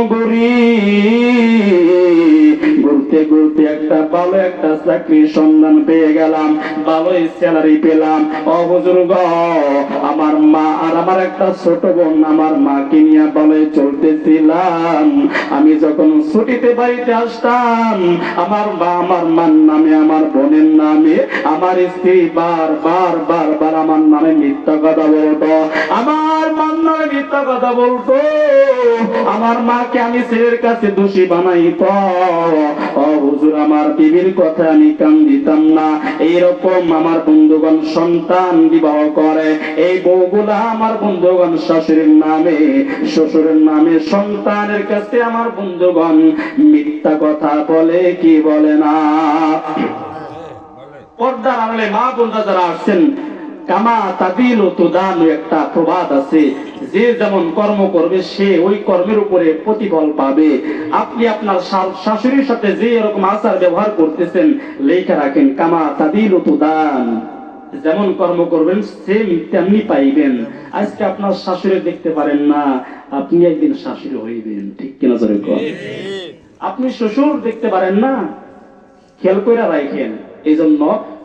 A: ঘুরতে ঘুরতে একটা ভালো একটা চাকরির সন্ধান পেয়ে গেলাম, ভালোই স্যালারি পেলাম। ও হুজুর গো, আমার মা আর আমার একটা ছোট বোন, আমার মাকে নিয়ে ভালোই চলতেছিলাম। আমি যখন ছুটিতে বাড়িতে আসতাম, আমার মা আমার মার নামে, আমার বোনের নামে, আমার স্ত্রী বারবার আমার নামে মিথ্যা কথা বলতো, আমার মার নামে মিথ্যা কথা বলতো। আমার মাকে আমি ছেলের কাছে দোষী বানাইত। ও হুজুর, আমার বিবির কথা আমি কান দিতাম না। এইরকম আমার বন্ধুগণ সন্তান বিবাহ করে, এই বউগুলা আমার বন্ধুগণ শাশুড়ির নামে, শ্বশুরের নামে সন্তানের কাছে আমার বন্ধুগণ মিথ্যা কথা বলে, কি বলে না? পর্দার আড়ালে মা বোনরা যারা আসছেন, কামা তাদিলু তুদানু একটা প্রবাদ আছে, যে যেমন কর্ম করবে সে ওই কর্মের উপরে প্রতিফল পাবে। আপনি আপনার শাশুড়ির সাথে যে এরকম আচার ব্যবহার করতেছেন, লেখা রাখেন কামা তাদিলু তুদান, যেমন কর্ম করবেন সেম তেমনি পাইবেন। আজকে আপনার শাশুড়ি দেখতে পারেন না, আপনি একদিন শাশুড়ি হইবেন, ঠিক কিনা জোরে কর। আপনি শ্বশুর দেখতে পারেন না, খেয়াল করে রাখেন। এই জন্য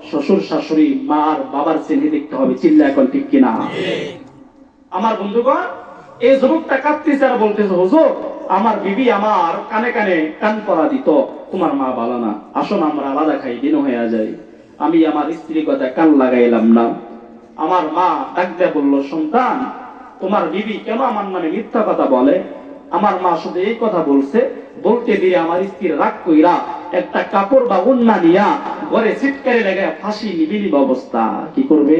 A: শ্বশুর শাশুড়ি মা আর বাবার চিহ্ন দেখতে হবে, চিল্লা এখন ঠিক কিনা। আমার বন্ধুগণ, এই যুবকটা কাঁদতেছে আর বলতেছে, হুজুর আমার বিবি আমার কানে কানে কান পরা দিত, তোমার মা ভালো না, আসুন আমরা আলাদা খাই, দিন হয়ে যায়। আমি আমার স্ত্রীর কথা কান লাগাইলাম না। আমার মা ডাক দিয়ে বলল, সন্তান তোমার বিবি কেন আমার নামে মিথ্যা কথা বলে? আমার মা শুধু এই কথা বলছে, বলতে দিয়ে আমার স্ত্রীর রাগ কইরা একটা কাপড় বা ওন্না নিয়া ঘরে ছিটকারে লেগে ফাঁসি নিবিনিব অবস্থা। কি করবে?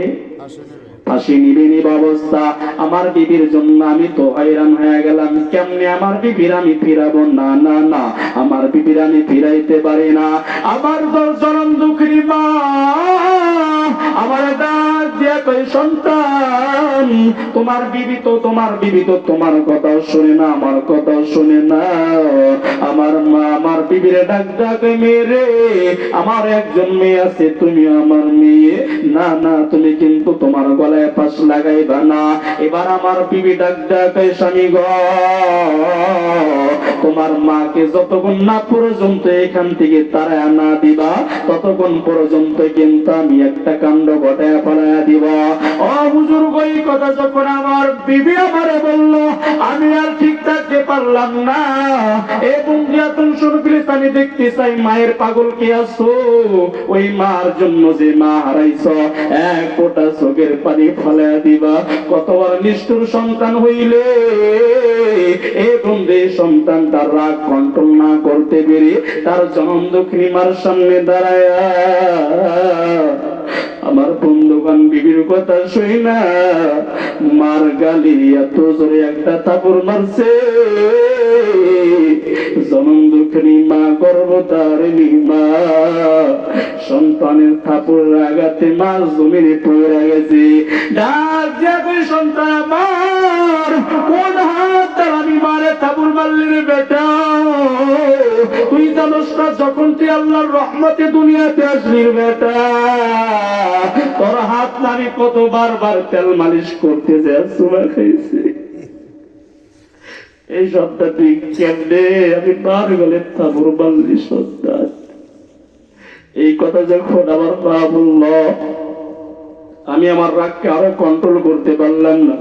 A: ফাঁসি নিবিনিব অবস্থা। আমার বিবির জন্য আমি তো হয়রান হয়ে গেলাম, কেমনে আমার বিবির আমি ফিরাবো? না না না, আমার বিবির আমি ফিরাইতে পারি না। আমার জনম দুঃখী মা আমার ডাক দিয়া কই, সন্তান তোমার বিবি তো তোমার কথা শুনে না, আমার কথা শুনে না। আমার মা আমার বিবির ডাক ডাকে, মেরে আমার একজন মেয়ে আছে, তুমি আমার মেয়ে, না না তুমি কিন্তু তোমার গলায় ফাঁস লাগাইবা না। এবার আমার বিবি ডাক ডাকে, স্বামী গো তোমার মাকে যতক্ষণ না পর্যন্ত এখান থেকে তাড়ায় না দিবা, ততক্ষণ পর্যন্ত কিন্তু আমি একটা কাণ্ড ঘটায় ফেলাইয়া দিব। ও হুজুর, ওই কথা যখন আমার বিবি আমারে বলল, আমি আর ঠিক থাকতে পারলাম না। এবং তুমি শুনো প্লিজ, আমি দেখতে চাই মায়ের পাগল কে আছো। ওই মার জন্য যে মা হারাইছ, এক ফোঁটা চোখের পানি ফেলাইয়া দিবা। কতবার নিষ্ঠুর সন্তান হইলে এবং যে সন্তান তার রাগ কন্ট্রোল না করতে পেরে তার জনম দুঃখিনী মার সামনে দাঁড়ায় আমার বন্ধুগণ বিবির কথা শুই না, মার গালি এত জোরে একটা থাপড় মারছে, জনম দুঃখিনী মা গর্ভধারিণী মা সন্তানের থাপড় আঘাতে মা জমিনে পড়ে গেছে। ডাক যাবে, সন্তান আমার কোন হাত আমি মারে থাপড় মারলি রে বেটা? তুই জানোস না যখন তুই আল্লাহর রহমতে দুনিয়াতে আসলি বেটা, তোর হাত আমি কত বারবার তেল মালিশ করতে যাই, সুমা খাইছি। এই সন্তান তুই কেমনে আমি মার গলে থাপড় মারলি সন্তান? এই কথা যখন আমার মা বলল, আমি আমার রাগকে আরো কন্ট্রোল করতে পারলাম না।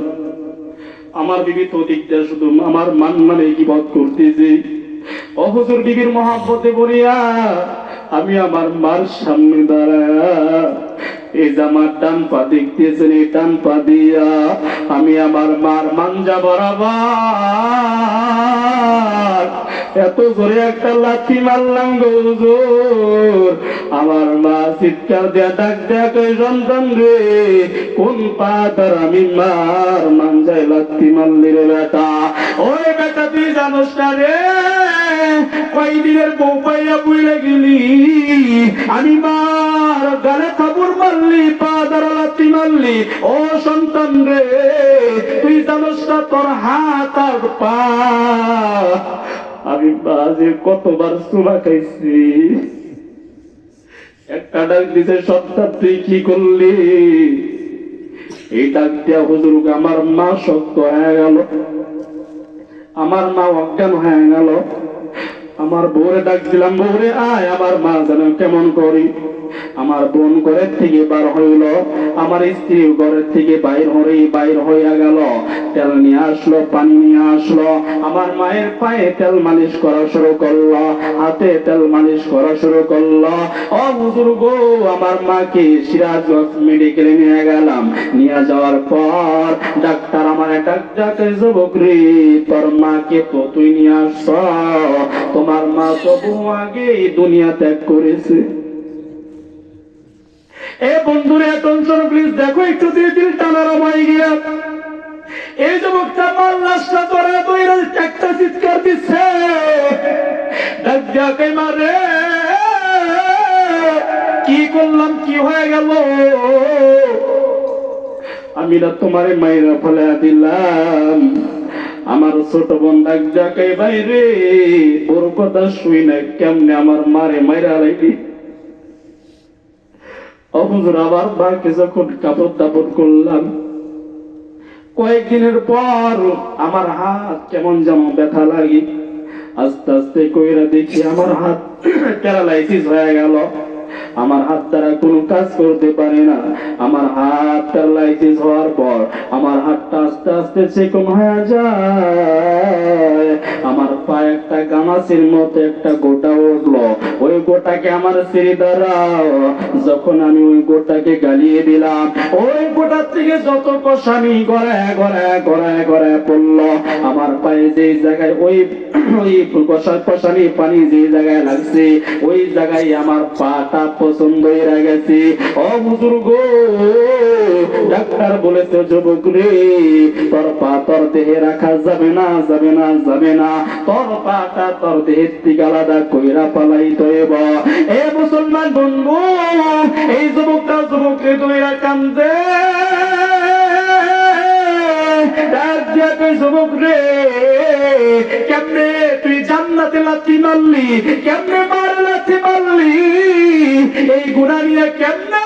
A: আমার বিবি তো দিকটা শুধু আমার মান নামে গীবত করতেছে। ও হুজুর, বিবির মহব্বতে বলিয়া আমি আমার মার সামনে দাঁড়ায়া এই জামার ডান পা দেখতেছেন, এই ডান পা দিয়া আমি আমার মার মাঞ্জা বরাবর এত জোরে একটা লাথি মারলাম গো হুজুর। আমার মা চিৎকার দিয়া ডাক দেয়া, সন্তান রে কোন পা তার আমি মার মাঞ্জায় লাথি মারলি রে বেটা? ওই বেটা তুই জানোস না রে, কয়দিনের বউ পাইয়া বুইলে গেলি, আমি মার গালে থাপড় মারলি, পা দ্বারা লাথি মারলি। ও সন্তান রে, তুই জানোস না তোর হাত আর পা আমি বাজে কতবার চুমা খাইছি। একটা ডাক দিতে, সন্তান তুই কি করলি? এই ডাক দিয়া হুজুর আমার মা শক্ত হয়ে গেল, আমার মা অজ্ঞান হয়ে গেল। আমার বউরে ডাক দিলাম, বউরে আয়, আমার মা যেন কেমন করি। আমার বোন ঘরের থেকে বার হইল, আমার স্ত্রী ঘরের থেকে বাইর হইয়া গেল। তেল নিয়ে আসলো, পানি নিয়ে আসলো, আমার মায়ের পায়ে তেল মালিশ করা শুরু করলো, হাতে তেল মালিশ করা শুরু করলো। ও হুজুর গো, আমার মাকে সিরাজগঞ্জ মেডিকেলে নিয়ে গেলাম। নিয়ে যাওয়ার পর ডাক্তার আমার ডাক্তার, যুবক রে তোর মাকে তো তুই নিয়ে আসছ, তোমার মা তো বহু আগে দুনিয়া ত্যাগ করেছে। এ বন্ধুরে টেনশন প্লিজ দেখো একটু, দিল টানার হয়ে গিয়া এই যুবকটা মার লাশটা ধরে দইরা একটা চিৎকার দিচ্ছে, ডাক দিয়া কই, মারে কি করলাম, কি হয়ে গেল? আমি আমি না তোমারে মাইরা ফেলে দিলাম। আমার ছোট বোন ডাক ডাকে বাইরে, ওর কথা শুই না কেমনে আমার মারে মাইরা লাইবি। হুজুর আবার বাকি যখন কাপড় দাপড় করলাম, কয়েকদিনের পর আমার হাত কেমন যেন ব্যথা লাগে। আস্তে আস্তে কইরা দেখি আমার হাত প্যারালাইসিস হয়ে গেল। আমার হাত দ্বারা কোনো কাজ করতে পারে না। আমার হাত প্যারালাইসিস হওয়ার পর আমার হাতটা আস্তে আস্তে চিকন হয়ে যায়। আমার পায়ে একটা গামাচির মতো একটা গোটা উঠলো। ওই গোটাকে আমার সিঁড়ি দ্বারা যখন আমি ওই গোটাকে গালিয়ে দিলাম, ওই গোটার থেকে যত কষানি গড়ায় গড়ায় গড়ায় গড়ায় পড়লো আমার পায়ে, যে জায়গায় ওই কষানি পানি যে জায়গায় লাগছে ওই জায়গায় আমার পাটা পছন্দ হয়ে গেছে। ও হুজুর গো, ডাক্তার বলেছে যুবক রে, তোর পা তোর দেহে রাখা যাবে না, যাবে না, যাবে না। তোর পাটা তোর দেহের থেকে আলাদা কইরা পালাইতে হইব। এ মুসলমান বন্ধু, এই যুবকটা যুবকরে দইরা কান্দে। যুবক রে, কেমনে তুই জান্নাতে লাথি মারলি, কেমনে মার লাথি মারলি, এই গুনাহ নিয়ে কেমনে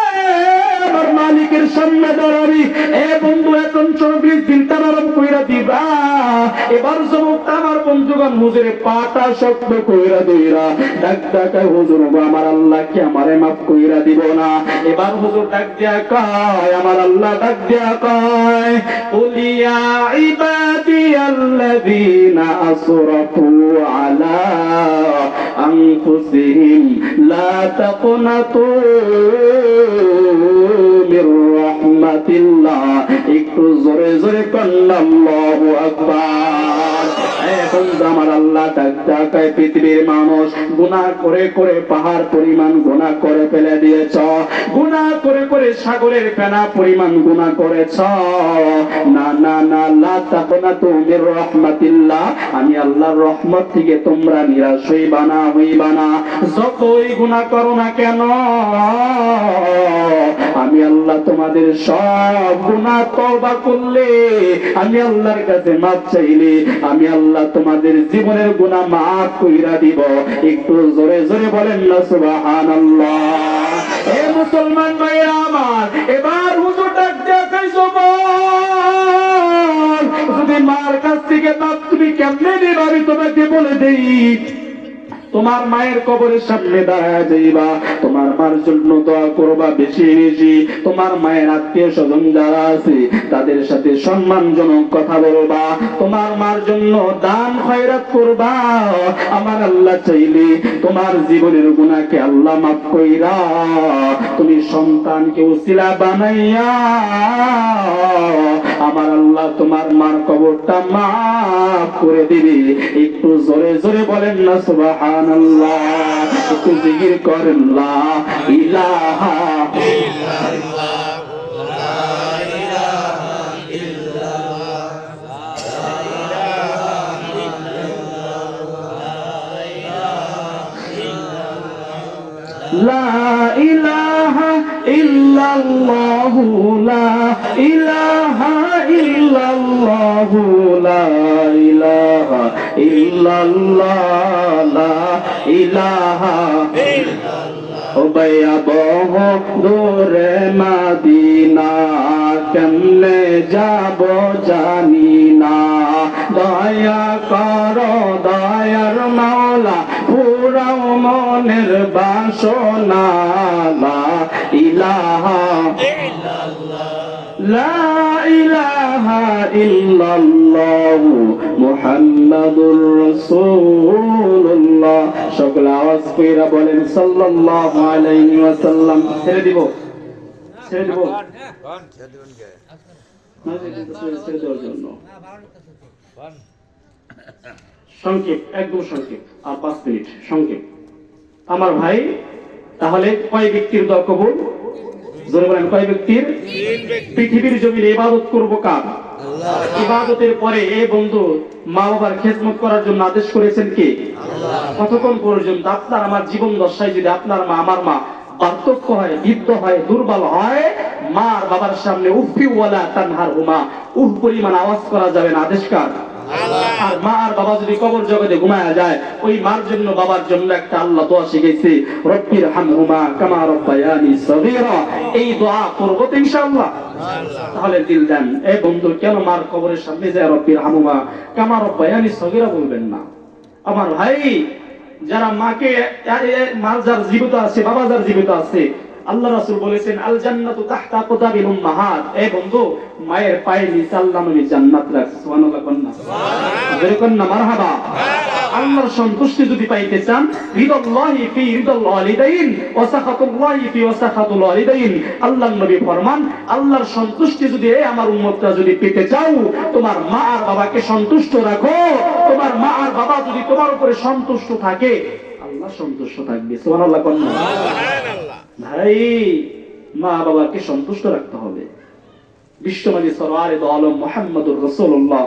A: আমার মালিকের সামনে দাঁড়াবি? এ বন্ধু, এখন চলবি চিন্তা নরম কইরা দিবা। এবার যুবকটা আমার বন্ধুগণ হুজুরে পাটা শক্ত কইরা দইরা ডাক ডাকায়, হুজুর গো, আমার আল্লাহ কি আমারে মাফ কইরা দিব না? এবার হুজুর ডাক দিয়া কয়, আমার আল্লাহ ডাক দিয়া কয়, উলিয়া ইবাদিয়াল্লাযীনা আসরাফু আলা আনফুসিহিম লা তাকনাতু মির রাহমাতিল্লাহ। একটু জোরে জোরে কন্না আল্লাহু আকবার। এখন আমার আল্লাহ ডাক ডাকায়, পৃথিবীর মানুষ গুনাহ করে করে পাহাড় পরিমাণ গুনাহ করে ফেলে দিয়েছ, গুনাহ করে করে সাগরের ফেনা পরিমাণ গুনাহ করেছ। না না না, লা তাকনাতু মির রাহমাতিল্লাহ, আমি আল্লাহর রহমত থেকে তোমরা নিরাশ হইবা না, হইবা না। যতই গুনাহ করো না কেন, আমি আল্লাহ তোমাদের সব গুনাহ তওবা করলে, আমি আল্লাহর কাছে মাফ চাইলে, আমি আল্লাহ তোমাদের জীবনের গুনাহ মাফ কইরা দিব। একটু জোরে জোরে বলেন না সুবহানাল্লাহ। এ মুসলমান ভাইরা আমার, এবার হুজুর ডাক দেখাইছো, যদি মার কাছ থেকে মাপ তুমি কেমনে নিবা আমি তোমাকে বলে দেই। তোমার মায়ের কবরের সামনে দাঁড়ায় যাইবা, তোমার মার জন্য দোয়া করবা বেশি বেশি। তোমার মায়ের আত্মীয় স্বজন যারা আছে তাদের সাথে সম্মানজনক কথা বলবা, তোমার মার জন্য দান খয়রাত করবা। আমার আল্লাহ চাইলে তোমার জীবনের গুনাহকে আল্লাহ মাফ কইরা তুমি সন্তানকে উসিলা বানাইয়া আমার আল্লাহ তোমার মার কবরটা মাফ করে দিবে। একটু জোরে জোরে বলেন না সুবহানাল্লাহ। একটু জিকির করেন লা ইলাহা ইল্লাল্লাহ, লা ইলাহা ইল্লাল্লাহ, লা ইলাহা ইল্লাল্লাহ, লা ইলাহা ইল্লাল্লাহ, লা ইলাহা ইল্লাল্লাহ, লা ইলাহা ইল্লাল্লাহ। ও ভাইয়া বহু দূরে মদিনা, কেমনে যাব জানি না। দয়া করো দয়ার মাওলা, পুরাও মনের বাসনা। লা ইলাহা ইল্লাল্লাহ, লা ইলাহা ইল্লাল্লাহ, মুহাম্মাদুর রাসূলুল্লাহ। সকলে আওয়াজ কইরা বলেন সাল্লাল্লাহু আলাইহি ওয়াসাল্লাম। ছেড়ে দিব, ছেড়ে দিব, ছেড়ে দেওয়ার জন্য সংক্ষেপ, একদম সংক্ষেপ, আর 5 মিনিট সংক্ষেপ। আমার ভাই, তাহলে কয় ব্যক্তির দোয়া কবুল? জোরে বলেন, কয় ব্যক্তির? পৃথিবীর জমিনে ইবাদত করব কার? আল্লাহ। ইবাদতের পরে এ বন্ধু মা বাবার খেদমত করার জন্য আদেশ করেছেন কে? আল্লাহ। কতক্ষণ পর্যন্ত? আপনার আমার জীবন দশায় যদি আপনার মা আমার মা পার্থক্য হয়, বৃদ্ধ হয়, দুর্বল হয়, মা আর বাবার সামনে উফি ওয়ালা তানহারহুমা, উফ পরিমাণ আওয়াজ করা যাবে না, আদেশকার। আর মা আর বাবা যদি কবর জগতে ঘুমায়া যায়, ওই মার জন্য বাবার জন্য একটা আল্লাহ দোয়া শিখাইছে, রব্বির হামহুমা কামা রব্বায়ানি সগীরা। এই দোয়া করব তো ইনশাআল্লাহ। তাহলে দিল দেন, এই বন্ধু, কেন মার কবরের সামনে যায় রব্বির হামহুমা কামা রব্বায়ানি সগীরা বলবেন না? আমার ভাই, যারা মাকে, মা যার জীবিত আছে, বাবা যার জীবিত আছে, আল্লাহ রাসূল বলেছেন আল জান্নাতু তাহতা আকদাবিল উম্মাহাত। এই বন্ধু, মায়ের পায়ের নিচে আল্লাহ নবী জান্নাত রাখছে। সুবহানাল্লাহ কন্না, সুবহানাল্লাহ, মারহাবা। আল্লাহর সন্তুষ্টি যদি পাইতে চান, রিদাল্লাহি ফি রিদাল ওয়ালিদাইন ওয়া সাখাতুল্লাহি ফি ওয়া সাখাতুল ওয়ালিদাইন। আল্লাহর নবী ফরমান, আল্লাহর সন্তুষ্টি যদি আমার উম্মতরা যদি পেতে চাও, তোমার মা আর বাবাকে সন্তুষ্ট রাখো। তোমার মা আর বাবা যদি তোমার উপরে সন্তুষ্ট থাকে, আল্লাহ সন্তুষ্ট থাকবে। সুবহানাল্লাহ কন্না, সুবহানাল্লাহ। ভাই, মা বাবাকে সন্তুষ্ট রাখতে হবে। বিশ্বনবী সরওয়ারে দো আলম মুহাম্মদুর রাসূলুল্লাহ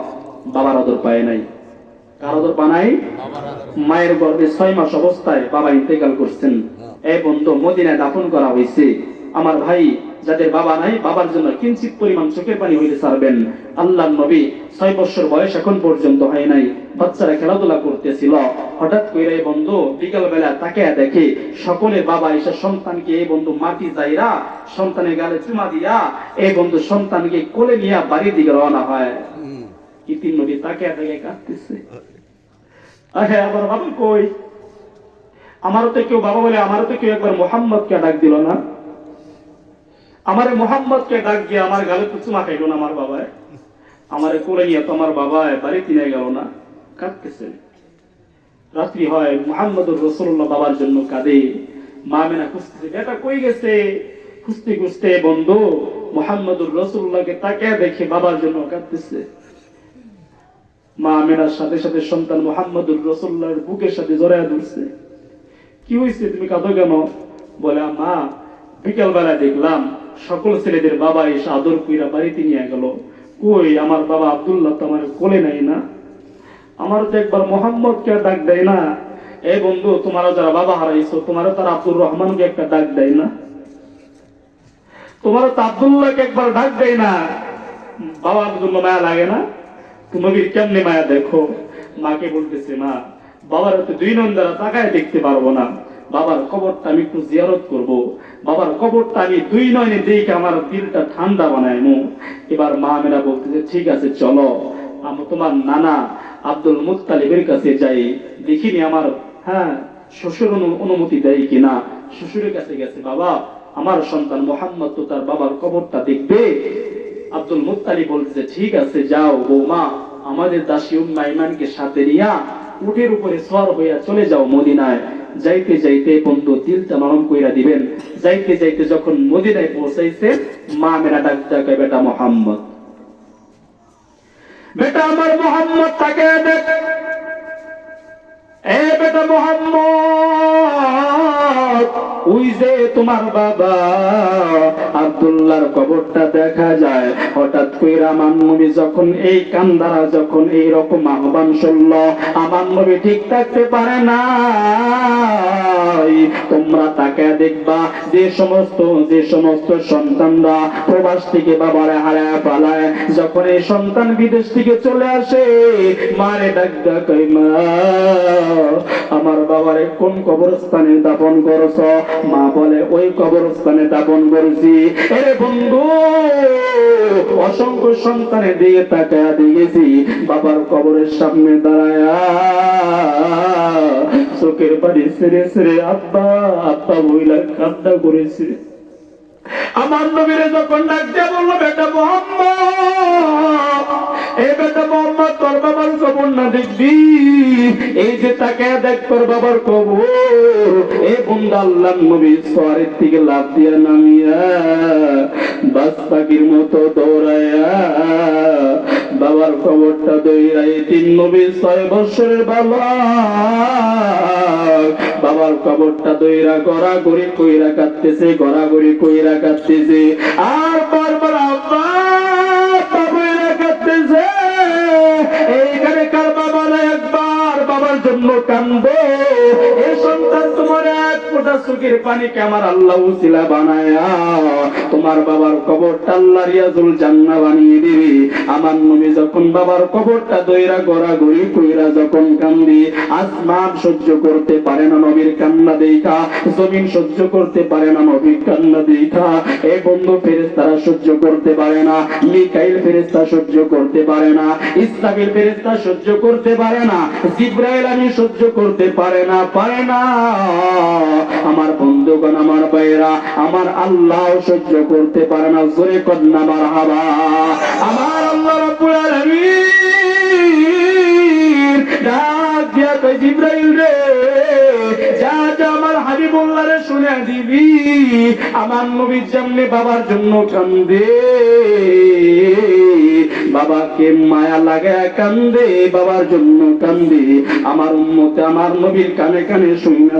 A: বাবার আদর পায় নাই। কার আদর পায়? মায়ের গর্ভে 6 মাস অবস্থায় বাবা ইন্তেকাল করছেন। এই বন্ধু, মদিনায় দাফন করা হয়েছে। আমার ভাই, যাদের বাবা নাই, বাবার জন্য কিঞ্চিত পরিমাণ চোখের পানি হইলে ছাড়বেন। আল্লাহর নবী 6 বছর বয়স এখন পর্যন্ত হয় নাই, বাচ্চারা খেলাধুলা করতেছিল। হঠাৎ করে এই বন্ধু বিকাল বেলা তাকে দেখে সকলে বাবা এসে সন্তানকে, এই বন্ধু মাটি যাইরা সন্তানের গালে চুমা দিয়া এই বন্ধু সন্তানকে কোলে নিয়ে বাড়ির দিকে রওনা হয়। ইতিম নবী তাকে দেখে কাঁদতেছে। আরে আমার বাবা কই? আমারও তো কেউ বাবা বলে, আমারও তো কেউ একবার মুহাম্মদকে ডাক দিল না? আমারে মুহাম্মদকে ডাক দিয়ে আমার গালে তো চুমা খাইল না আমার বাবায়? আমারে কোলে নিয়ে তো আমার বাবায় বাড়িতে নিয়ে গেল না? কাঁদতেছে। রাত্রি হয়, মুহাম্মদুর রাসূলুল্লাহ বাবার জন্য কাঁদে। মা মেনা খুঁজতেছে, বেটা কই গেছে? খুঁজতে খুঁজতে বন্ধু মুহাম্মদুর রাসূলুল্লাহকে তাকে দেখে বাবার জন্য কাঁদতেছে। মা মেনার সাথে সাথে সন্তান মুহাম্মদুর রাসূলুল্লাহর বুকের সাথে জড়ায় ধরছে। কি হয়েছে, তুমি কাঁদো কেন? বলে, মা, বিকেল বেলা দেখলাম সকল ছেলেদের বাবা এসে আদর কইরা বাড়িতে নিয়ে গেল। কই আমার বাবা আব্দুল্লাহ তো আমার কোলে নাই না? আমার তো একবার মোহাম্মদকে ডাক দেয় না? এই বন্ধু, তোমারও যারা বাবা হারাইছো, তোমারও তার আব্দুর রহমানকে একটা ডাক দেয় না? তোমারও তো আব্দুল্লাহকে একবার ডাক দেয় না? বাবা আব্দুল্লাহ মায়া লাগে না? তুমি কেমনে মায়া দেখো? মাকে বলতেছে, মা, বাবার তো 2 নন্দরা তাকায় দেখতে পারবো না, বাবার কবরটা আমি একটু জিয়ারত করব, বাবার কবরটা আমি 2 নয়নে দেখে আমার দিলটা ঠান্ডা বানাইমু। এবার মা মেরা বলতেছে, ঠিক আছে চলো, আমি তোমার নানা আব্দুল মুত্তালিবের কাছে যাই, দেখিনি আমার শ্বশুর অনুমতি দেয় কিনা। শ্বশুরের কাছে গেছে, বাবা আমার সন্তান মুহাম্মদ তো তার বাবার কবরটা দেখবে। আব্দুল মুত্তালিব বলতেছে, ঠিক আছে যাও বৌমা, আমাদের দাসী উম্মে আইমানকে সাথে নিয়া উটের উপরে সওয়ার হইয়া চলে যাও মদিনায়। যাইতে যাইতে বন্ধু দিলটা নরম কইরা দিবেন। যাইতে যাইতে যখন মদিনায় পৌঁছাইছে, মা মেরা ডাক ডাকে, বেটা মুহাম্মদ, বেটা আমার মুহাম্মদ তাকে দেখ। এ বেটা মুহাম্মদ, ওই যে তোমার বাবা আব্দুল্লাহর কবরটা দেখা যায়। হঠাৎ কইরা আমার নবী যখন এই কান্দারা যখন এই রকম আহ্বান শুনল, আমার নবী ঠিক থাকতে পারে না। তোমরা তাকে দেখবা, যে সমস্ত সন্তানরা প্রবাস থেকে বাবারে হারায় পালায়, যখন এই সন্তান বিদেশ থেকে চলে আসে, মারে ডাক ডাক, মা, আমার বাবারে কোন কবরস্থানে দাফন করছ? মা বলে, ওই কবরস্থানে দাফন করেছি। এরে বন্ধু, অসংখ্য সন্তানের দিকে তাকায়া দেখেছি, বাবার কবরের সামনে দাঁড়ায়া চোখের পানি ছেড়ে ছেড়ে আব্বা আব্বা বইলা কান্না করেছে। আমার নবীরে যখন ডাক দিয়ে বললো, বেটা মুহাম্মদ, এই বেটা মুহাম্মদ, তোর বাবার কবর না দেখবি? এই যে তাকে দেখ তোর বাবার কবর। এই বন্ধু আল্লাহর নবী সওয়ারের থেকে লাফ দিয়া নামিয়া বাস পাখির মতো দৌড়ায়া বাবার কবরটা দৌড়াই 3 নবী 6 বছরের বালক বাবার কবরটা দৌড়া গড়াগড়ি কইরা কাটতেছে, গড়াগড়ি কইরা কাটতেছে, আর বারবার আব্বা কইরা কাটতেছে। এইখানে কার বাবা না একবার বাবার জন্য কান্দো, এ সন্তান তোমার এক ফোঁটা চোখের পানিকে আমার আল্লাহ উসিলা বানায়া তোমার বাবার কবরটা আল্লাহ রিয়াজুল জান্নাহ বানিয়ে দিবে। আমার নবী যখন বাবার কবরটা দইরা গড়াগড়ি কইরা যখন কান্দি, আসমান সহ্য করতে পারে না নবীর কান্না দেখা, জমিন সহ্য করতে পারে না নবীর কান্না দেখা। এ বন্ধু ফেরেশতারা সহ্য করতে পারে না, মিকাইল ফেরেশতা সহ্য করতে পারে না, ইসরাফিল ফেরেশতা সহ্য করতে পারে না, জিবরাইল আমি সহ্য করতে পারে না। আমার বন্ধুগণ, আমার ভাইরা, আমার আল্লাহ সহ্য করতে পারে না। জোরে কন্যা মারহাবা। আমার আল্লাহ রাব্বুল আলামিন ডাক দিয়া কই, জিবরাইল রে, যা যা আমার হাবিবুল্লাহ রে শুনে দিবি আমার নবীর সামনে বাবার জন্য কান্দে, বাবাকে মায়া লাগায় কান্দে, বাবার জন্য কান্দে। আমার উম্মতে আমার নবীর কানে কানে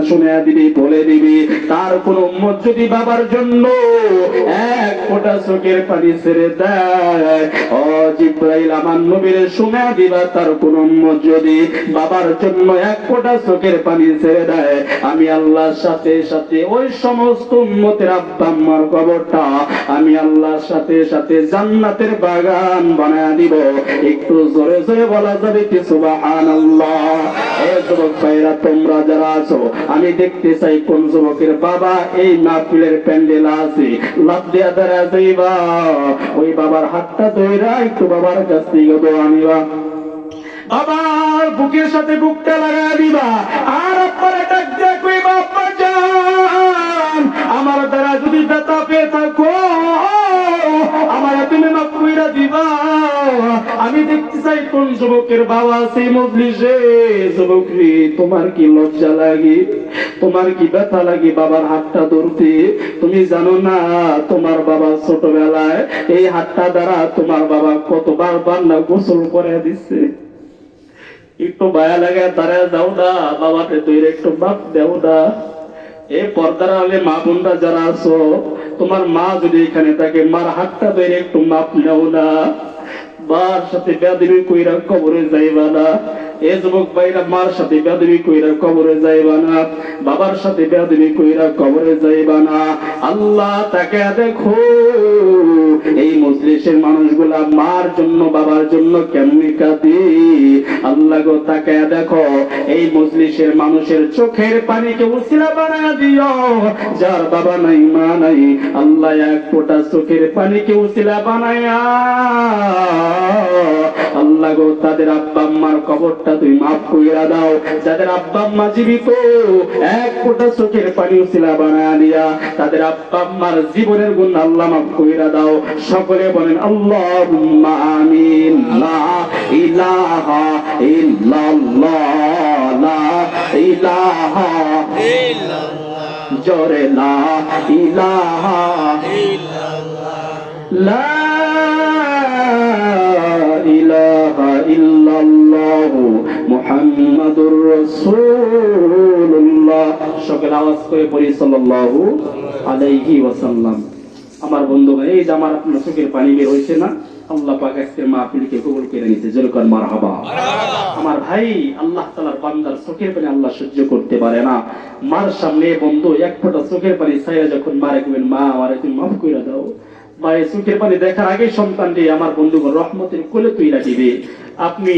A: শুনে দিবি, বলে দিবি তার কোন উম্মত যদি বাবার জন্য এক ফোঁটা চোখের পানি ছেড়ে দেয়, ও জিবরাইল আমার নবীর শুনে দিবা তার কোন উম্মত যদি বাবার জন্য এক ফোঁটা চোখের পানি ছেড়ে দেয়, আমি আল্লাহর সাথে সাথে ওই সমস্ত উম্মতের আব্বা আম্মার কবরটা আমি আল্লাহর সাথে সাথে জান্নাতের বাগান বানায় দিব। একটু জোরে জোরে বলা যাবে কি সুবহানাল্লাহ? এই যুবক ভাইরা তোমরা যারা আছো, আমি দেখতে চাই কোন যুবকের বাবা এই মাহফিলের প্যান্ডেল আছে, লাফ দিয়া দাঁড়া যাইবা, ওই বাবার হাতটা ধইরা একটু বাবার কাছ থেকে দোয়া নিবা, বাবার বুকের সাথে বুকটা লাগায় দিবা, আর আপনারা ডাক দিয়া কইবা, আব্বা জান আমার দ্বারা যদি ব্যথা পেয়ে থাকো আমার তুমি মাফ কইরা দিবা। আমি দেখতে চাই কোন যুবকের বাবা আছে মজলিসে। যুবক রে, তোমার কি লজ্জা লাগে, তোমার কি ব্যথা লাগে বাবার হাতটা ধরতে? তুমি জানো না তোমার বাবা ছোটবেলায় এই হাতটা দ্বারা তোমার বাবা কতবার বান্না গোসল করে দিচ্ছে। একটু মায়া লাগে তারা যাও না, বাবাকে তৈরি একটু বাপ দেও না। এই পর্দার আলে মা বোনরা যারা আছো, তোমার মা যদি এখানে থাকে, মার হাতটা তৈরি একটু মাপ নেও না। মার সাথে বেয়াদবি কইরা কবরে যাইবা না। এ যুবক ভাইরা, মার সাথে বেয়াদবি কইরা কবরে যাইবা না, বাবার সাথে বেয়াদবি কইরা কবরে যাইবা না। আল্লাহ তাকে দেখো, এই মজলিসের মানুষগুলা মার জন্য বাবার জন্য কেমনি কাঁদে। আল্লাহ গো তাকে দেখো, এই মজলিসের মানুষের চোখের পানিকে উসিলা বানায়া দিও। যার বাবা নাই মা নাই, আল্লাহ এক ফোঁটা চোখের পানিকে উসিলা বানায়া আল্লাহ গো তাদের আব্বা আম্মার কবরটা তুই মাফ কইরা দাও। যাদের আব্বা আম্মা জীবিত, এক ফোঁটা চোখের পানি উসিলা বানায়া দিয়া তাদের আব্বা আম্মার জীবনের গুণ আল্লাহ মাফ কইরা দাও। সকলে বলেন আল্লাহুম্মা আমিন। লা ইলাহা ইল্লাল্লাহ, লা ইলাহা ইল্লাল্লাহ, জোরে লা ইলাহা ইল্লাল্লাহ, লা ইলাহা ইল্লাল্লাহ মুহাম্মাদুর রাসূলুল্লাহ। সকলে আওয়াজ করে পড়ি সাল্লাল্লাহু আলাইহি ওয়াসাল্লাম। আমার বন্ধুগণ, এই যে আমার আপনার চোখের পানি বের হয়েছে না, আল্লাহ পাক আজকের মাহফিলকে কবুল করে নিয়েছে। জোরে কর মারহাবা। আমার ভাই, আল্লাহ তাআলার বান্দার চোখের পানি আল্লাহ সহ্য করতে পারে না। মার সামনে বন্ধু এক ফোঁটা চোখের পানি ছাইরা যখন মারে কইবেন, মা আমারে তুমি মাফ কইরা দাও, মা এই চোখের পানি দেখার আগে সন্তানটি আমার বন্ধুগণ রহমতের কোলে তুইলা দিবে। আপনি